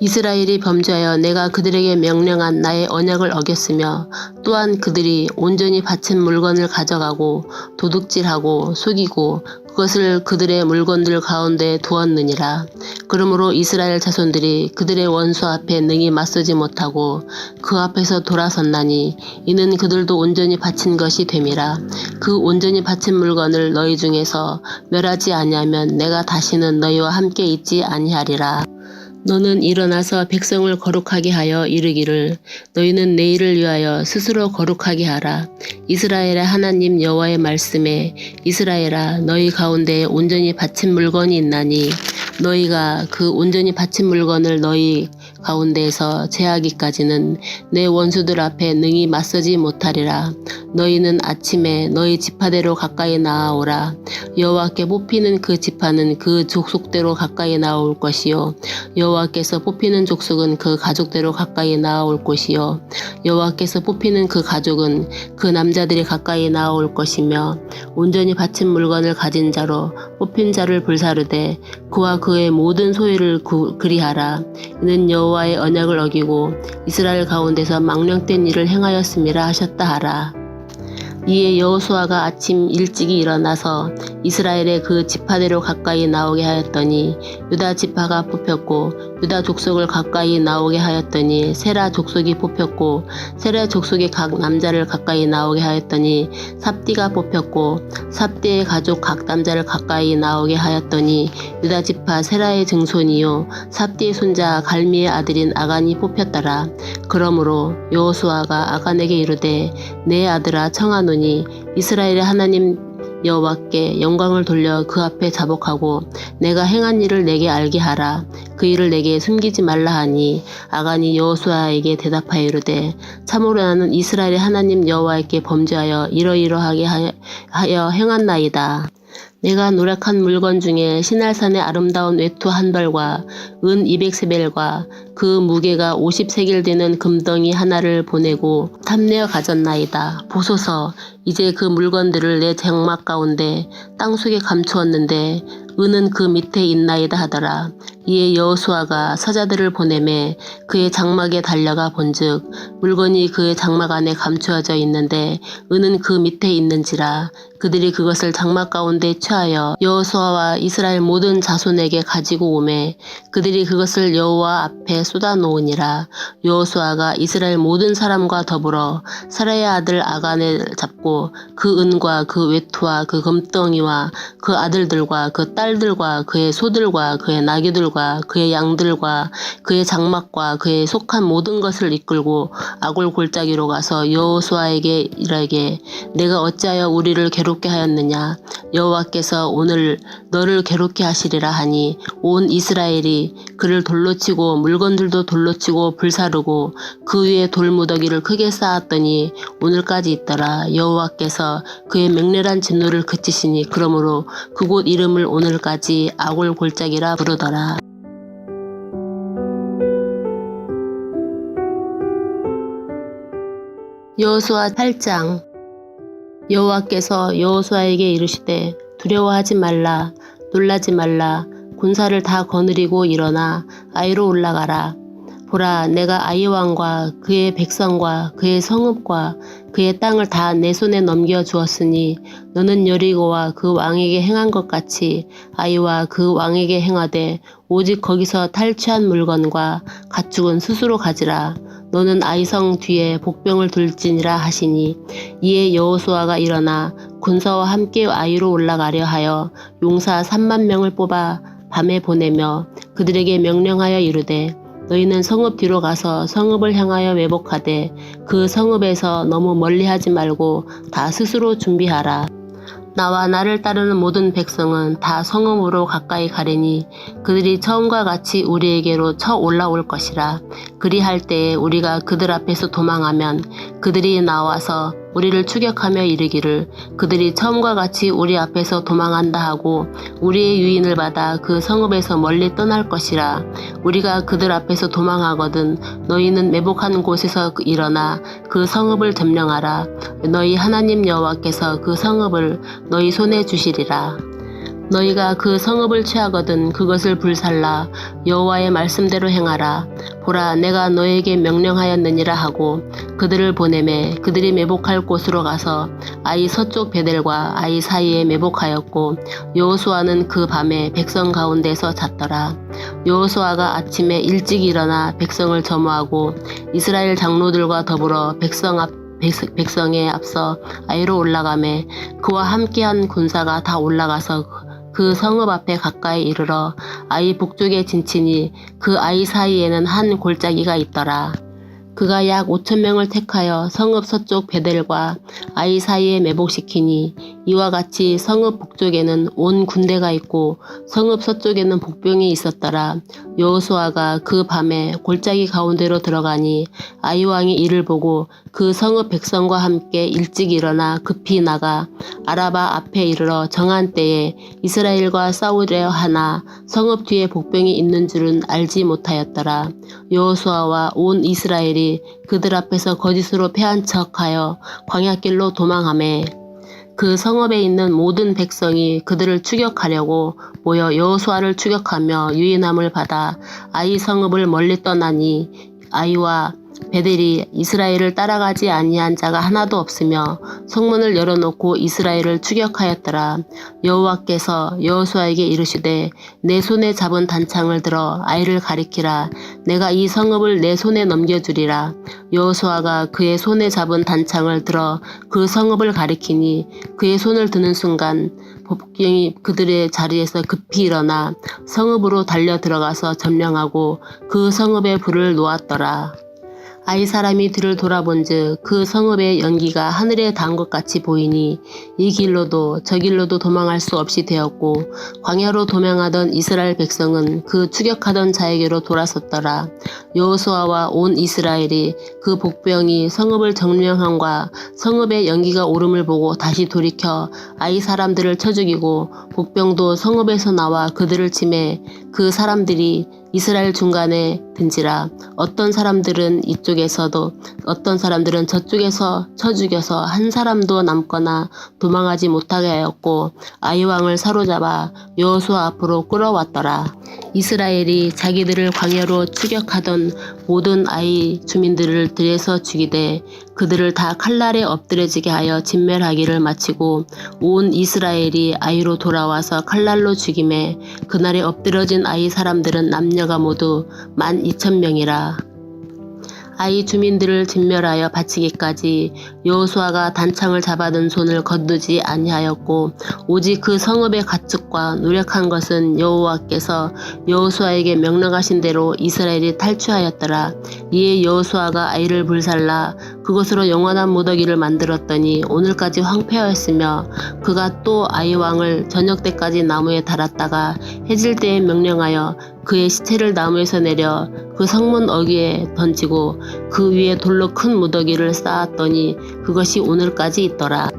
이스라엘이 범죄하여 내가 그들에게 명령한 나의 언약을 어겼으며 또한 그들이 온전히 바친 물건을 가져가고 도둑질하고 속이고 그것을 그들의 물건들 가운데 두었느니라. 그러므로 이스라엘 자손들이 그들의 원수 앞에 능히 맞서지 못하고 그 앞에서 돌아섰나니 이는 그들도 온전히 바친 것이 됨이라. 그 온전히 바친 물건을 너희 중에서 멸하지 아니하면 내가 다시는 너희와 함께 있지 아니하리라. 너는 일어나서 백성을 거룩하게 하여 이르기를 너희는 내일을 위하여 스스로 거룩하게 하라. 이스라엘의 하나님 여호와의 말씀에 이스라엘아 너희 가운데 온전히 바친 물건이 있나니 너희가 그 온전히 바친 물건을 너희 가운데에서 제하기까지는 내 원수들 앞에 능히 맞서지 못하리라. 너희는 아침에 너희 지파대로 가까이 나아오라. 여호와께 뽑히는 그 지파는 그 족속대로 가까이 나아올 것이요 여호와께서 뽑히는 족속은 그 가족대로 가까이 나아올 것이요 여호와께서 뽑히는 그 가족은 그 남자들이 가까이 나아올 것이며 온전히 바친 물건을 가진 자로 뽑힌 자를 불사르되 그와 그의 모든 소유를 그리하라. 이는 여호와의 언약을 어기고 이스라엘 가운데서 망령된 일을 행하였음이라 하셨다 하라. 이에 여호수아가 아침 일찍이 일어나서 이스라엘의 그 지파대로 가까이 나오게 하였더니 유다 지파가 뽑혔고 유다 족속을 가까이 나오게 하였더니 세라 족속이 뽑혔고 세라 족속의 각 남자를 가까이 나오게 하였더니 삽디가 뽑혔고 삽디의 가족 각 남자를 가까이 나오게 하였더니 유다 지파 세라의 증손이요 삽디의 손자 갈미의 아들인 아간이 뽑혔더라. 그러므로 여호수아가 아간에게 이르되 내 아들아 청하노니 이스라엘의 하나님 여호와께 영광을 돌려 그 앞에 자복하고 내가 행한 일을 내게 알게 하라. 그 일을 내게 숨기지 말라 하니 아간이 여호수아에게 대답하여 이르되 참으로 나는 이스라엘의 하나님 여호와께 범죄하여 이러이러하게 하여 행한나이다. 내가 노력한 물건 중에 시날산의 아름다운 외투 한 벌과 은 200세벨과 그 무게가 50세겔 되는 금덩이 하나를 보내고 탐내어 가졌나이다. 보소서, 이제 그 물건들을 내 장막 가운데 땅속에 감추었는데 은은 그 밑에 있나이다 하더라. 이에 여호수아가 사자들을 보내매 그의 장막에 달려가 본즉 물건이 그의 장막 안에 감추어져 있는데 은은 그 밑에 있는지라. 그들이 그것을 장막 가운데 취하여 여호수아와 이스라엘 모든 자손에게 가지고 오매 그들이 그것을 여호와 앞에 쏟아 놓으니라. 여호수아가 이스라엘 모든 사람과 더불어 사라의 아들 아간을 잡고 그 은과 그 외투와 그 금덩이와 그 아들들과 그 딸들과 그의 소들과 그의 나귀들과 그의 양들과 그의 장막과 그의 속한 모든 것을 이끌고 아골 골짜기로 가서 여호수아에게 이르되 내가 어찌하여 우리를 괴롭게 하였느냐. 여호와께서 오늘 너를 괴롭게 하시리라 하니 온 이스라엘이 그를 돌로 치고 물건들도 돌로 치고 불사르고 그 위에 돌무더기를 크게 쌓았더니 오늘까지 있더라. 여호와께서 그의 맹렬한 진노를 그치시니 그러므로 그곳 이름을 오늘까지 아골 골짜기라 부르더라. 여호수아 8장. 여호와께서 여호수아에게 이르시되 두려워하지 말라, 놀라지 말라. 군사를 다 거느리고 일어나 아이로 올라가라. 보라, 내가 아이 왕과 그의 백성과 그의 성읍과 그의 땅을 다 내 손에 넘겨 주었으니 너는 여리고와 그 왕에게 행한 것 같이 아이와 그 왕에게 행하되 오직 거기서 탈취한 물건과 가축은 스스로 가지라. 너는 아이성 뒤에 복병을 둘지니라 하시니 이에 여호수아가 일어나 군사와 함께 아이로 올라가려 하여 용사 3만 명을 뽑아 밤에 보내며 그들에게 명령하여 이르되 너희는 성읍 뒤로 가서 성읍을 향하여 매복하되 그 성읍에서 너무 멀리하지 말고 다 스스로 준비하라. 나와 나를 따르는 모든 백성은 다 성읍으로 가까이 가리니 그들이 처음과 같이 우리에게로 쳐 올라올 것이라. 그리할 때에 우리가 그들 앞에서 도망하면 그들이 나와서 우리를 추격하며 이르기를 그들이 처음과 같이 우리 앞에서 도망한다 하고 우리의 유인을 받아 그 성읍에서 멀리 떠날 것이라. 우리가 그들 앞에서 도망하거든 너희는 매복한 곳에서 일어나 그 성읍을 점령하라. 너희 하나님 여호와께서 그 성읍을 너희 손에 주시리라. 너희가 그 성읍을 취하거든 그것을 불살라 여호와의 말씀대로 행하라. 보라, 내가 너에게 명령하였느니라 하고 그들을 보내매 그들이 매복할 곳으로 가서 아이 서쪽 베델과 아이 사이에 매복하였고 여호수아는 그 밤에 백성 가운데서 잤더라. 여호수아가 아침에 일찍 일어나 백성을 점호하고 이스라엘 장로들과 더불어 백성에 앞서 아이로 올라가매 그와 함께한 군사가 다 올라가서 그 성읍 앞에 가까이 이르러 아이 북쪽에 진치니 그 아이 사이에는 한 골짜기가 있더라. 그가 약 5,000명을 택하여 성읍 서쪽 베델과 아이 사이에 매복시키니 이와 같이 성읍 북쪽에는 온 군대가 있고 성읍 서쪽에는 복병이 있었더라. 여호수아가 그 밤에 골짜기 가운데로 들어가니 아이 왕이 이를 보고 그 성읍 백성과 함께 일찍 일어나 급히 나가 아라바 앞에 이르러 정한 때에 이스라엘과 싸우려 하나 성읍 뒤에 복병이 있는 줄은 알지 못하였더라. 여호수아와 온 이스라엘이 그들 앞에서 거짓으로 패한 척하여 광야길로 도망하매 그 성읍에 있는 모든 백성이 그들을 추격하려고 모여 여호수아를 추격하며 유인함을 받아 아이 성읍을 멀리 떠나니 아이와 베델이 이스라엘을 따라가지 아니한 자가 하나도 없으며 성문을 열어놓고 이스라엘을 추격하였더라. 여호와께서 여호수아에게 이르시되 내 손에 잡은 단창을 들어 아이를 가리키라. 내가 이 성읍을 내 손에 넘겨주리라. 여호수아가 그의 손에 잡은 단창을 들어 그 성읍을 가리키니 그의 손을 드는 순간 복병이 그들의 자리에서 급히 일어나 성읍으로 달려 들어가서 점령하고 그 성읍에 불을 놓았더라. 아이 사람이 뒤를 돌아본즉 그 성읍의 연기가 하늘에 닿은 것 같이 보이니 이 길로도 저 길로도 도망할 수 없이 되었고 광야로 도망하던 이스라엘 백성은 그 추격하던 자에게로 돌아섰더라. 여호수아와 온 이스라엘이 그 복병이 성읍을 점령함과 성읍의 연기가 오름을 보고 다시 돌이켜 아이 사람들을 쳐 죽이고 복병도 성읍에서 나와 그들을 치매 그 사람들이 이스라엘 중간에 든지라. 어떤 사람들은 이쪽에서도 어떤 사람들은 저쪽에서 쳐 죽여서 한 사람도 남거나 도망하지 못하게 하였고 아이 왕을 사로잡아 여호수아 앞으로 끌어왔더라. 이스라엘이 자기들을 광야로 추격하던 모든 아이 주민들을 들에서 죽이되 그들을 다 칼날에 엎드려지게 하여 진멸하기를 마치고 온 이스라엘이 아이로 돌아와서 칼날로 죽임에 그날에 엎드려진 아이 사람들은 남녀가 모두 12,000명이라. 아이 주민들을 진멸하여 바치기까지 여호수아가 단창을 잡아든 손을 거두지 아니하였고 오직 그 성읍의 가축과 노력한 것은 여호와께서 여호수아에게 명령하신 대로 이스라엘이 탈취하였더라. 이에 여호수아가 아이를 불살라 그것으로 영원한 무더기를 만들었더니 오늘까지 황폐하였으며 그가 또 아이 왕을 저녁 때까지 나무에 달았다가 해질 때에 명령하여 그의 시체를 나무에서 내려 그 성문 어귀에 던지고 그 위에 돌로 큰 무더기를 쌓았더니 그것이 오늘까지 있더라.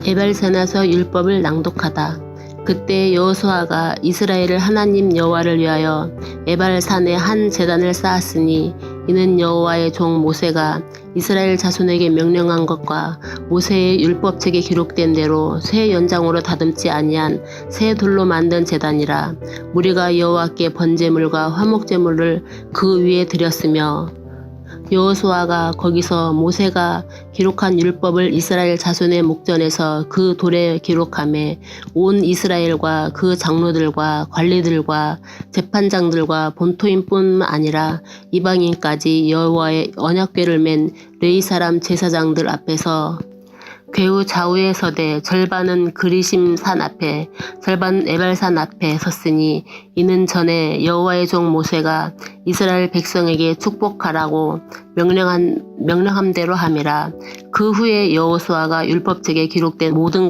에발산에서 율법을 낭독하다. 그때 여호수아가 이스라엘을 하나님 여호와를 위하여 에발산에 한 제단을 쌓았으니 이는 여호와의 종 모세가 이스라엘 자손에게 명령한 것과 모세의 율법책에 기록된 대로 새 연장으로 다듬지 아니한 새 돌로 만든 제단이라. 무리가 여호와께 번제물과 화목제물을 그 위에 드렸으며 여호수아가 거기서 모세가 기록한 율법을 이스라엘 자손의 목전에서 그 돌에 기록하매 온 이스라엘과 그 장로들과 관리들과 재판장들과 본토인뿐만 아니라 이방인까지 여호와의 언약궤를 맨 레위 사람 제사장들 앞에서 궤우 좌우에 서되 절반은 그리심 산 앞에 절반은 에발산 앞에 섰으니 이는 전에 여호와의 종 모세가 이스라엘 백성에게 축복하라고 명령함대로 함이라. 그 후에 여호수아가 율법책에 기록된 모든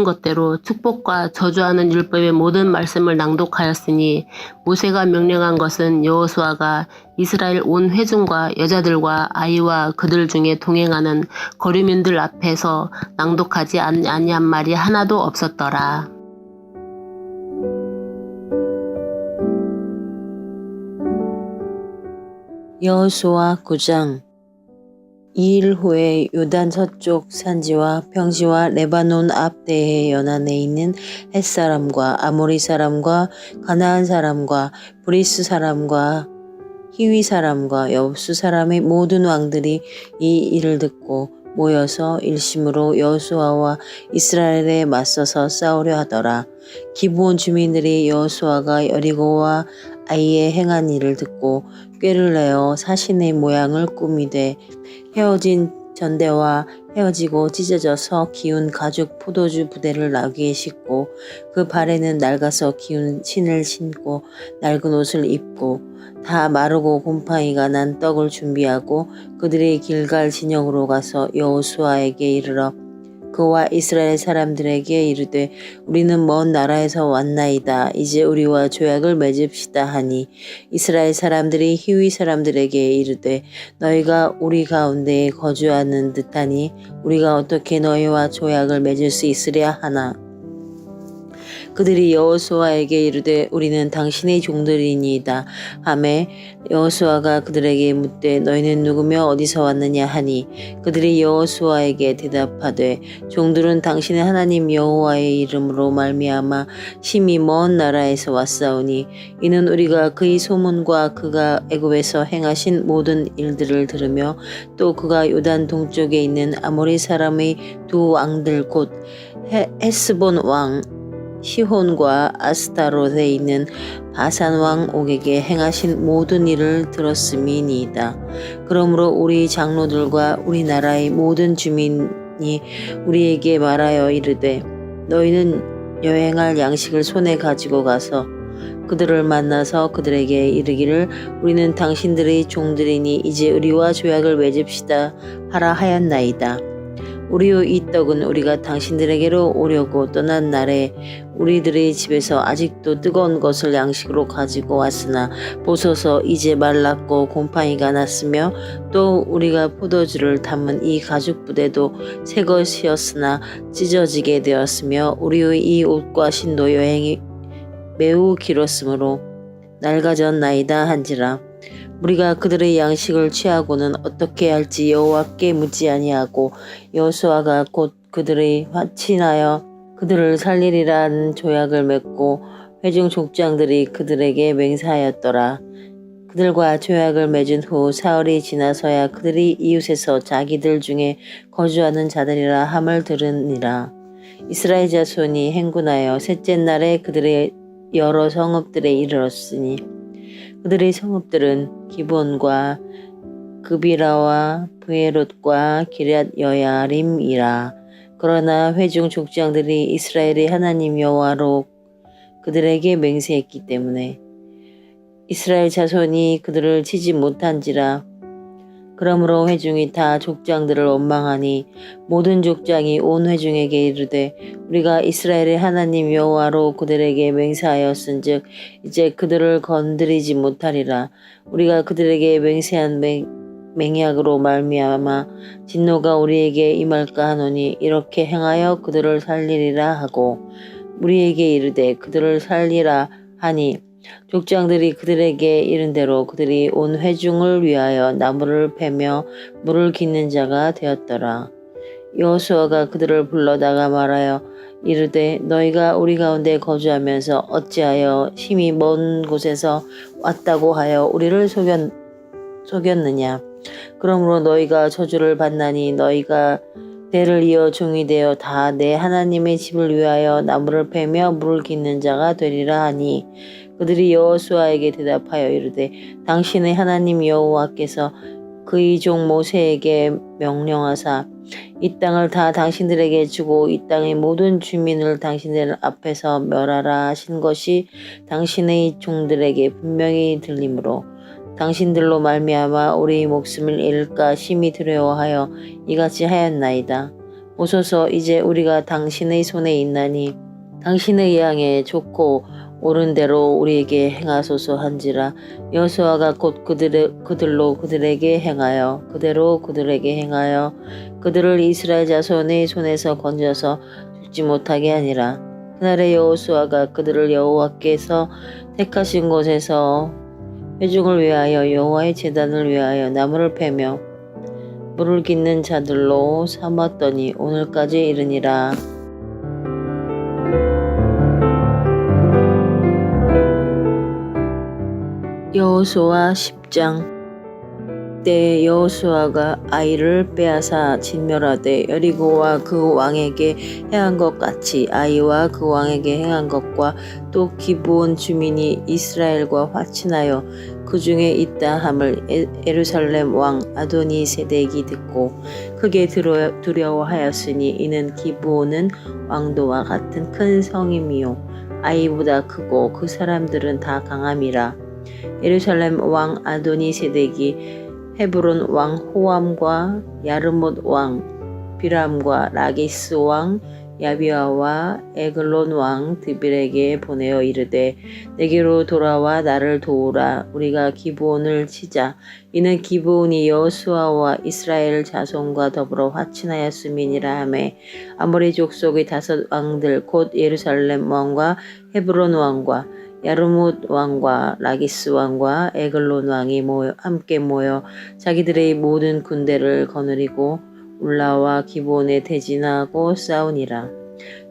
것대로 축복과 저주하는 율법의 모든 말씀을 낭독하였으니 모세가 명령한 것은 여호수아가 이스라엘 온 회중과 여자들과 아이와 그들 중에 동행하는 거류민들 앞에서 낭독하지 아니한 말이 하나도 없었더라. 여호수아 9장. 이 일 후에 요단 서쪽 산지와 평지와 레바논 앞대해 연안에 있는 헷사람과 아모리 사람과 가나안 사람과 브리스 사람과 히위 사람과 여부스 사람의 모든 왕들이 이 일을 듣고 모여서 일심으로 여호수아와 이스라엘에 맞서서 싸우려 하더라. 기브온 주민들이 여호수아가 여리고와 아이에 행한 일을 듣고 꾀를 내어 사신의 모양을 꾸미되 헤어진 전대와 헤어지고 찢어져서 기운 가죽 포도주 부대를 나귀에 싣고 그 발에는 낡아서 기운 신을 신고 낡은 옷을 입고 다 마르고 곰팡이가 난 떡을 준비하고 그들이 길갈 진영으로 가서 여호수아에게 이르러 그와 이스라엘 사람들에게 이르되 우리는 먼 나라에서 왔나이다. 이제 우리와 조약을 맺읍시다 하니 이스라엘 사람들이 히위 사람들에게 이르되 너희가 우리 가운데에 거주하는 듯하니 우리가 어떻게 너희와 조약을 맺을 수 있으랴 하나. 그들이 여호수아에게 이르되 우리는 당신의 종들이니이다 하매 여호수아가 그들에게 묻되 너희는 누구며 어디서 왔느냐 하니 그들이 여호수아에게 대답하되 종들은 당신의 하나님 여호와의 이름으로 말미암아 심히 먼 나라에서 왔사오니 이는 우리가 그의 소문과 그가 애굽에서 행하신 모든 일들을 들으며 또 그가 요단 동쪽에 있는 아모리 사람의 두 왕들 곧 헤스본 왕 시혼과 아스타롯에 있는 바산 왕 옥에게 행하신 모든 일을 들었음이니이다. 그러므로 우리 장로들과 우리나라의 모든 주민이 우리에게 말하여 이르되 너희는 여행할 양식을 손에 가지고 가서 그들을 만나서 그들에게 이르기를 우리는 당신들의 종들이니 이제 우리와 조약을 맺읍시다 하라 하였나이다. 우리의 이 떡은 우리가 당신들에게로 오려고 떠난 날에 우리들의 집에서 아직도 뜨거운 것을 양식으로 가지고 왔으나 보소서 이제 말랐고 곰팡이가 났으며 또 우리가 포도주를 담은 이 가죽 부대도 새 것이었으나 찢어지게 되었으며 우리의 이 옷과 신도 여행이 매우 길었으므로 낡아졌나이다 한지라. 우리가 그들의 양식을 취하고는 어떻게 할지 여호와께 묻지 아니하고 여호수아가 곧 그들의 화친하여 그들을 살리리라는 조약을 맺고 회중 족장들이 그들에게 맹세하였더라. 그들과 조약을 맺은 후 사흘이 지나서야 그들이 이웃에서 자기들 중에 거주하는 자들이라 함을 들으니라. 이스라엘 자손이 행군하여 셋째 날에 그들의 여러 성읍들에 이르렀으니 그들의 성읍들은 기본과 그비라와 브에롯과 기럇 여야림이라. 그러나 회중 족장들이 이스라엘의 하나님 여호와로 그들에게 맹세했기 때문에 이스라엘 자손이 그들을 치지 못한지라. 그러므로 회중이 다 족장들을 원망하니 모든 족장이 온 회중에게 이르되 우리가 이스라엘의 하나님 여호와로 그들에게 맹세하였은즉 이제 그들을 건드리지 못하리라. 우리가 그들에게 맹세한 맹약으로 말미암아 진노가 우리에게 임할까 하노니 이렇게 행하여 그들을 살리리라 하고 우리에게 이르되 그들을 살리라 하니 족장들이 그들에게 이른 대로 그들이 온 회중을 위하여 나무를 베며 물을 깃는 자가 되었더라. 여호수아가 그들을 불러다가 말하여 이르되 너희가 우리 가운데 거주하면서 어찌하여 심히 먼 곳에서 왔다고 하여 우리를 속였느냐. 그러므로 너희가 저주를 받나니 너희가 대를 이어 종이 되어 다 내 하나님의 집을 위하여 나무를 베며 물을 깃는 자가 되리라 하니 그들이 여호수아에게 대답하여 이르되 당신의 하나님 여호와께서 그의 종 모세에게 명령하사 이 땅을 다 당신들에게 주고 이 땅의 모든 주민을 당신들 앞에서 멸하라 하신 것이 당신의 종들에게 분명히 들리므로 당신들로 말미암아 우리의 목숨을 잃을까 심히 두려워하여 이같이 하였나이다. 보소서 이제 우리가 당신의 손에 있나니 당신의 양에 좋고 옳은 대로 우리에게 행하소서 한지라. 여호수아가 곧 그들로 그들에게 행하여 그대로 그들에게 행하여 그들을 이스라엘 자손의 손에서 건져서 죽지 못하게 하니라. 그날에 여호수아가 그들을 여호와께서 택하신 곳에서 회중을 위하여 여호와의 제단을 위하여 나무를 베며 물을 깃는 자들로 삼았더니 오늘까지 이르니라. 여호수아 10장. 때에 여호수아가 아이를 빼앗아 진멸하되 여리고와 그 왕에게 행한 것 같이 아이와 그 왕에게 행한 것과 또 기브온 주민이 이스라엘과 화친하여 그 중에 있다 함을 예루살렘 왕 아도니 세덱이 듣고 크게 두려워하였으니 이는 기브온은 왕도와 같은 큰 성임이요 아이보다 크고 그 사람들은 다 강함이라. 예루살렘 왕 아도니 세덱이 헤브론 왕 호암과 야르못 왕 비람과 라기스 왕 야비아와 에글론 왕 드빌에게 보내어 이르되 내게로 돌아와 나를 도우라. 우리가 기브온을 치자. 이는 기브온이 여호수아와 이스라엘 자손과 더불어 화친하였음이니라 하매 아모리 족속의 5 왕들 곧 예루살렘 왕과 헤브론 왕과 야르못 왕과 라기스 왕과 에글론 왕이 함께 모여 자기들의 모든 군대를 거느리고 올라와 기브온에 대진하고 싸우니라.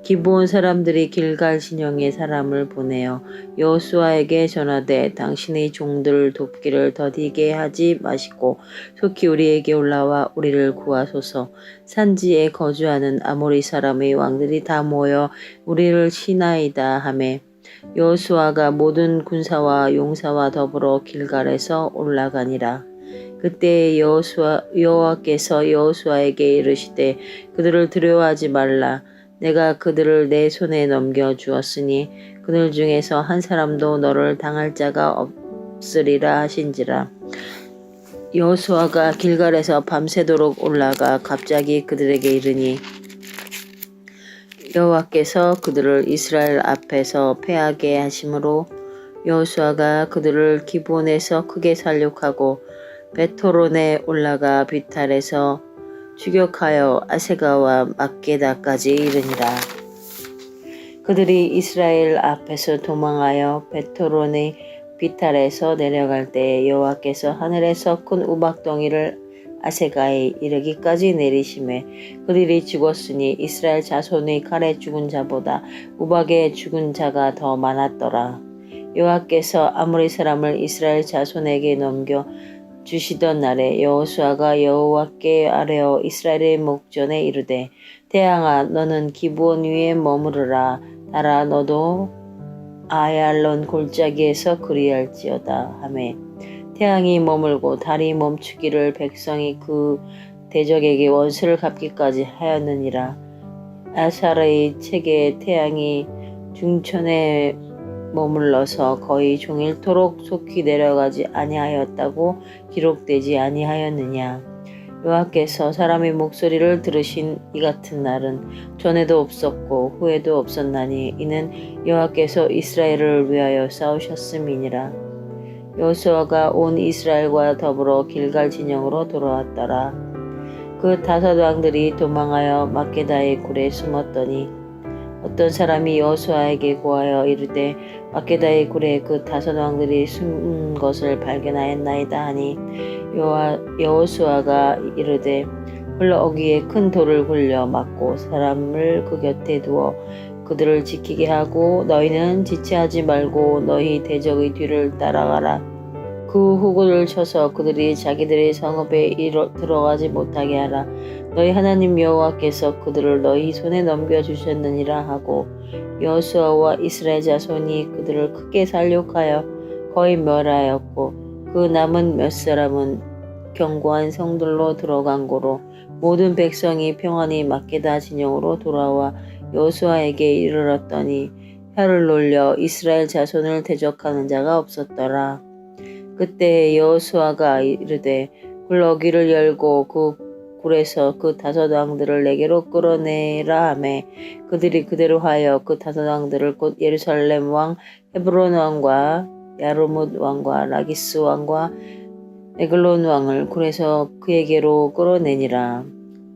기브온 사람들이 길갈 진영에 사람을 보내어 여호수아에게 전하되 당신의 종들을 돕기를 더디게 하지 마시고 속히 우리에게 올라와 우리를 구하소서. 산지에 거주하는 아모리 사람의 왕들이 다 모여 우리를 치나이다 하매 여호수아가 모든 군사와 용사와 더불어 길갈에서 올라가니라. 그때 여호와께서 여호수아에게 이르시되 그들을 두려워하지 말라. 내가 그들을 내 손에 넘겨 주었으니 그들 중에서 한 사람도 너를 당할 자가 없으리라 하신지라. 여호수아가 길갈에서 밤새도록 올라가 갑자기 그들에게 이르니 여호와께서 그들을 이스라엘 앞에서 패하게 하심으로 여호수아가 그들을 기브온에서 크게 살육하고 베토론에 올라가 비탈에서 추격하여 아세가와 막게다까지 이르니라. 그들이 이스라엘 앞에서 도망하여 베토론의 비탈에서 내려갈 때 여호와께서 하늘에서 큰 우박덩이를 아세가에 이르기까지 내리심에 그들이 죽었으니 이스라엘 자손의 칼에 죽은 자보다 우박에 죽은 자가 더 많았더라. 여호와께서 아모리 사람을 이스라엘 자손에게 넘겨 주시던 날에 여호수아가 여호와께 아뢰어 이스라엘의 목전에 이르되 태양아 너는 기브온 위에 머무르라. 달아 너도 아얄론 골짜기에서 그리할지어다 하매 태양이 머물고 달이 멈추기를 백성이 그 대적에게 원수를 갚기까지 하였느니라. 아사르의 책에 태양이 중천에 머물러서 거의 종일토록 속히 내려가지 아니하였다고 기록되지 아니하였느냐. 여호와께서 사람의 목소리를 들으신 이 같은 날은 전에도 없었고 후에도 없었나니 이는 여호와께서 이스라엘을 위하여 싸우셨음이니라. 여호수아가 온 이스라엘과 더불어 길갈 진영으로 돌아왔더라. 그 5 왕들이 도망하여 막게다의 굴에 숨었더니 어떤 사람이 여호수아에게 고하여 이르되 막게다의 굴에 그 5 왕들이 숨은 것을 발견하였나이다 하니 여호수아가 이르되 흘러오기에 큰 돌을 굴려 막고 사람을 그 곁에 두어 그들을 지키게 하고 너희는 지체하지 말고 너희 대적의 뒤를 따라가라. 그 후구를 쳐서 그들이 자기들의 성읍에 들어가지 못하게 하라. 너희 하나님 여호와께서 그들을 너희 손에 넘겨주셨느니라 하고 여호수아와 이스라엘 자손이 그들을 크게 살육하여 거의 멸하였고 그 남은 몇 사람은 견고한 성들로 들어간 고로 모든 백성이 평안히 막게다 진영으로 돌아와 여호수아에게 이르렀더니 혀를 놀려 이스라엘 자손을 대적하는 자가 없었더라. 그때 여호수아가 이르되 굴러기를 열고 그 굴에서 그 5 왕들을 내게로 끌어내라 하매 그들이 그대로 하여 그 5 왕들을 곧 예루살렘 왕 헤브론 왕과 야르못 왕과 라기스 왕과 에글론 왕을 굴에서 그에게로 끌어내니라.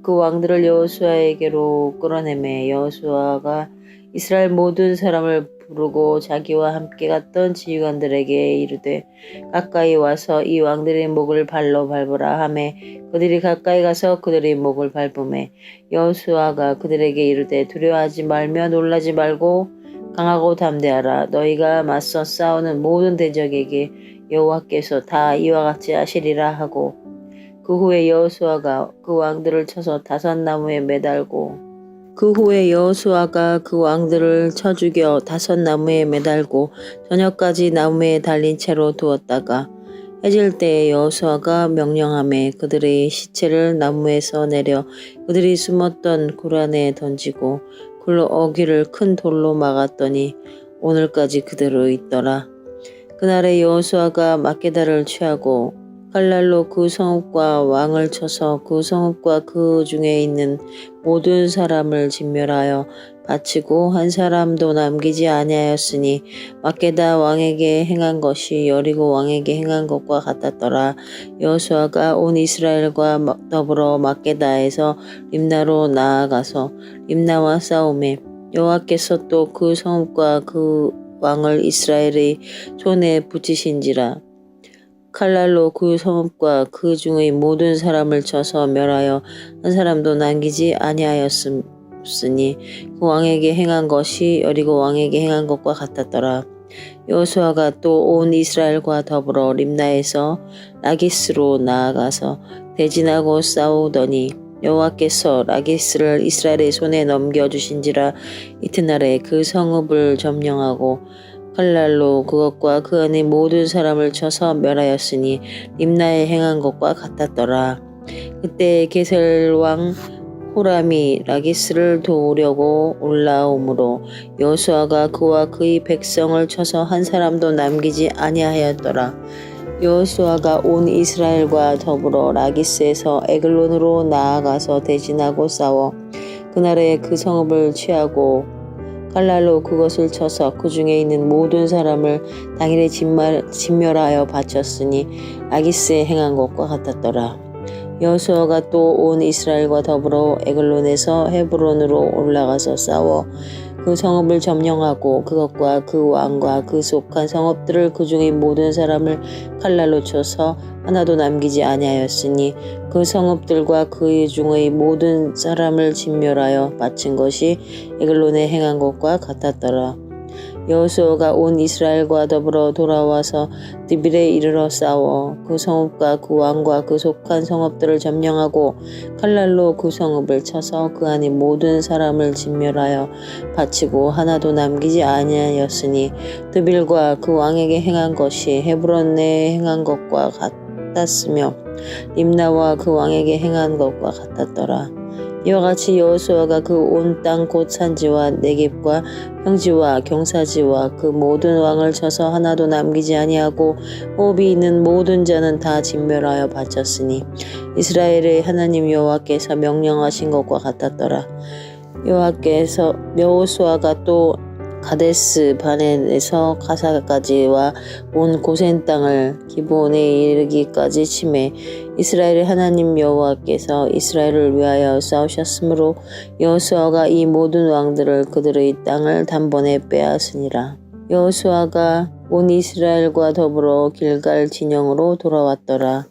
그 왕들을 여호수아에게로 끌어내매 여호수아가 이스라엘 모든 사람을 부르고 자기와 함께 갔던 지휘관들에게 이르되 가까이 와서 이 왕들의 목을 발로 밟으라 하매 그들이 가까이 가서 그들의 목을 밟으매 여호수아가 그들에게 이르되 두려워하지 말며 놀라지 말고 강하고 담대하라. 너희가 맞서 싸우는 모든 대적에게 여호와께서 다 이와 같이 하시리라 하고 그 후에 여호수아가 그 왕들을 쳐서 5 나무에 매달고 쳐 죽여 5 나무에 매달고 저녁까지 나무에 달린 채로 두었다가 해질 때에 여호수아가 명령하매 그들의 시체를 나무에서 내려 그들이 숨었던 굴 안에 던지고 굴 어귀를 큰 돌로 막았더니 오늘까지 그대로 있더라. 그날에 여호수아가 막게다를 취하고 칼날로 그 성읍과 왕을 쳐서 그 성읍과 그 중에 있는 모든 사람을 진멸하여 바치고 한 사람도 남기지 아니하였으니 막게다 왕에게 행한 것이 여리고 왕에게 행한 것과 같았더라. 여호수아가 온 이스라엘과 더불어 막게다에서 림나로 나아가서 림나와 싸우매 여호와께서 또 그 성읍과 그 왕을 이스라엘의 손에 붙이신지라. 칼날로 그 성읍과 그 중의 모든 사람을 쳐서 멸하여 한 사람도 남기지 아니하였으니 그 왕에게 행한 것이 여리고 왕에게 행한 것과 같았더라. 여호수아가 또 온 이스라엘과 더불어 림나에서 라기스로 나아가서 대진하고 싸우더니 여호와께서 라기스를 이스라엘의 손에 넘겨주신지라. 이튿날에 그 성읍을 점령하고 칼날로 그것과 그 안의 모든 사람을 쳐서 멸하였으니 림나에 행한 것과 같았더라. 그때 게셀 왕 호람이 라기스를 도우려고 올라오므로 여호수아가 그와 그의 백성을 쳐서 한 사람도 남기지 아니하였더라. 여호수아가 온 이스라엘과 더불어 라기스에서 에글론으로 나아가서 대진하고 싸워 그날에 그 성읍을 취하고 칼날로 그것을 쳐서 그 중에 있는 모든 사람을 당일에 진멸하여 바쳤으니 라기스에 행한 것과 같았더라. 여호수아가 또 온 이스라엘과 더불어 에글론에서 헤브론으로 올라가서 싸워 그 성읍을 점령하고 그것과 그 왕과 그 속한 성읍들을 그 중의 모든 사람을 칼날로 쳐서 하나도 남기지 아니하였으니 그 성읍들과 그 중의 모든 사람을 진멸하여 바친 것이 에글론에 행한 것과 같았더라. 여호수아가 온 이스라엘과 더불어 돌아와서 드빌에 이르러 싸워 그 성읍과 그 왕과 그 속한 성읍들을 점령하고 칼날로 그 성읍을 쳐서 그 안의 모든 사람을 진멸하여 바치고 하나도 남기지 아니하였으니 드빌과 그 왕에게 행한 것이 헤브론에 행한 것과 같았으며 림나와 그 왕에게 행한 것과 같았더라. 이와 같이 여호수아가 그 온 땅 곧 산지와 네겝과 평지와 경사지와 그 모든 왕을 쳐서 하나도 남기지 아니하고 호흡이 있는 모든 자는 다 진멸하여 바쳤으니 이스라엘의 하나님 여호와께서 명령하신 것과 같았더라. 여호수아가 또 가데스 바넷에서 가사까지와 온 고센 땅을 기브온에 이르기까지 치매 이스라엘의 하나님 여호와께서 이스라엘을 위하여 싸우셨으므로 여호수아가 이 모든 왕들을 그들의 땅을 단번에 빼앗으니라. 여호수아가 온 이스라엘과 더불어 길갈 진영으로 돌아왔더라.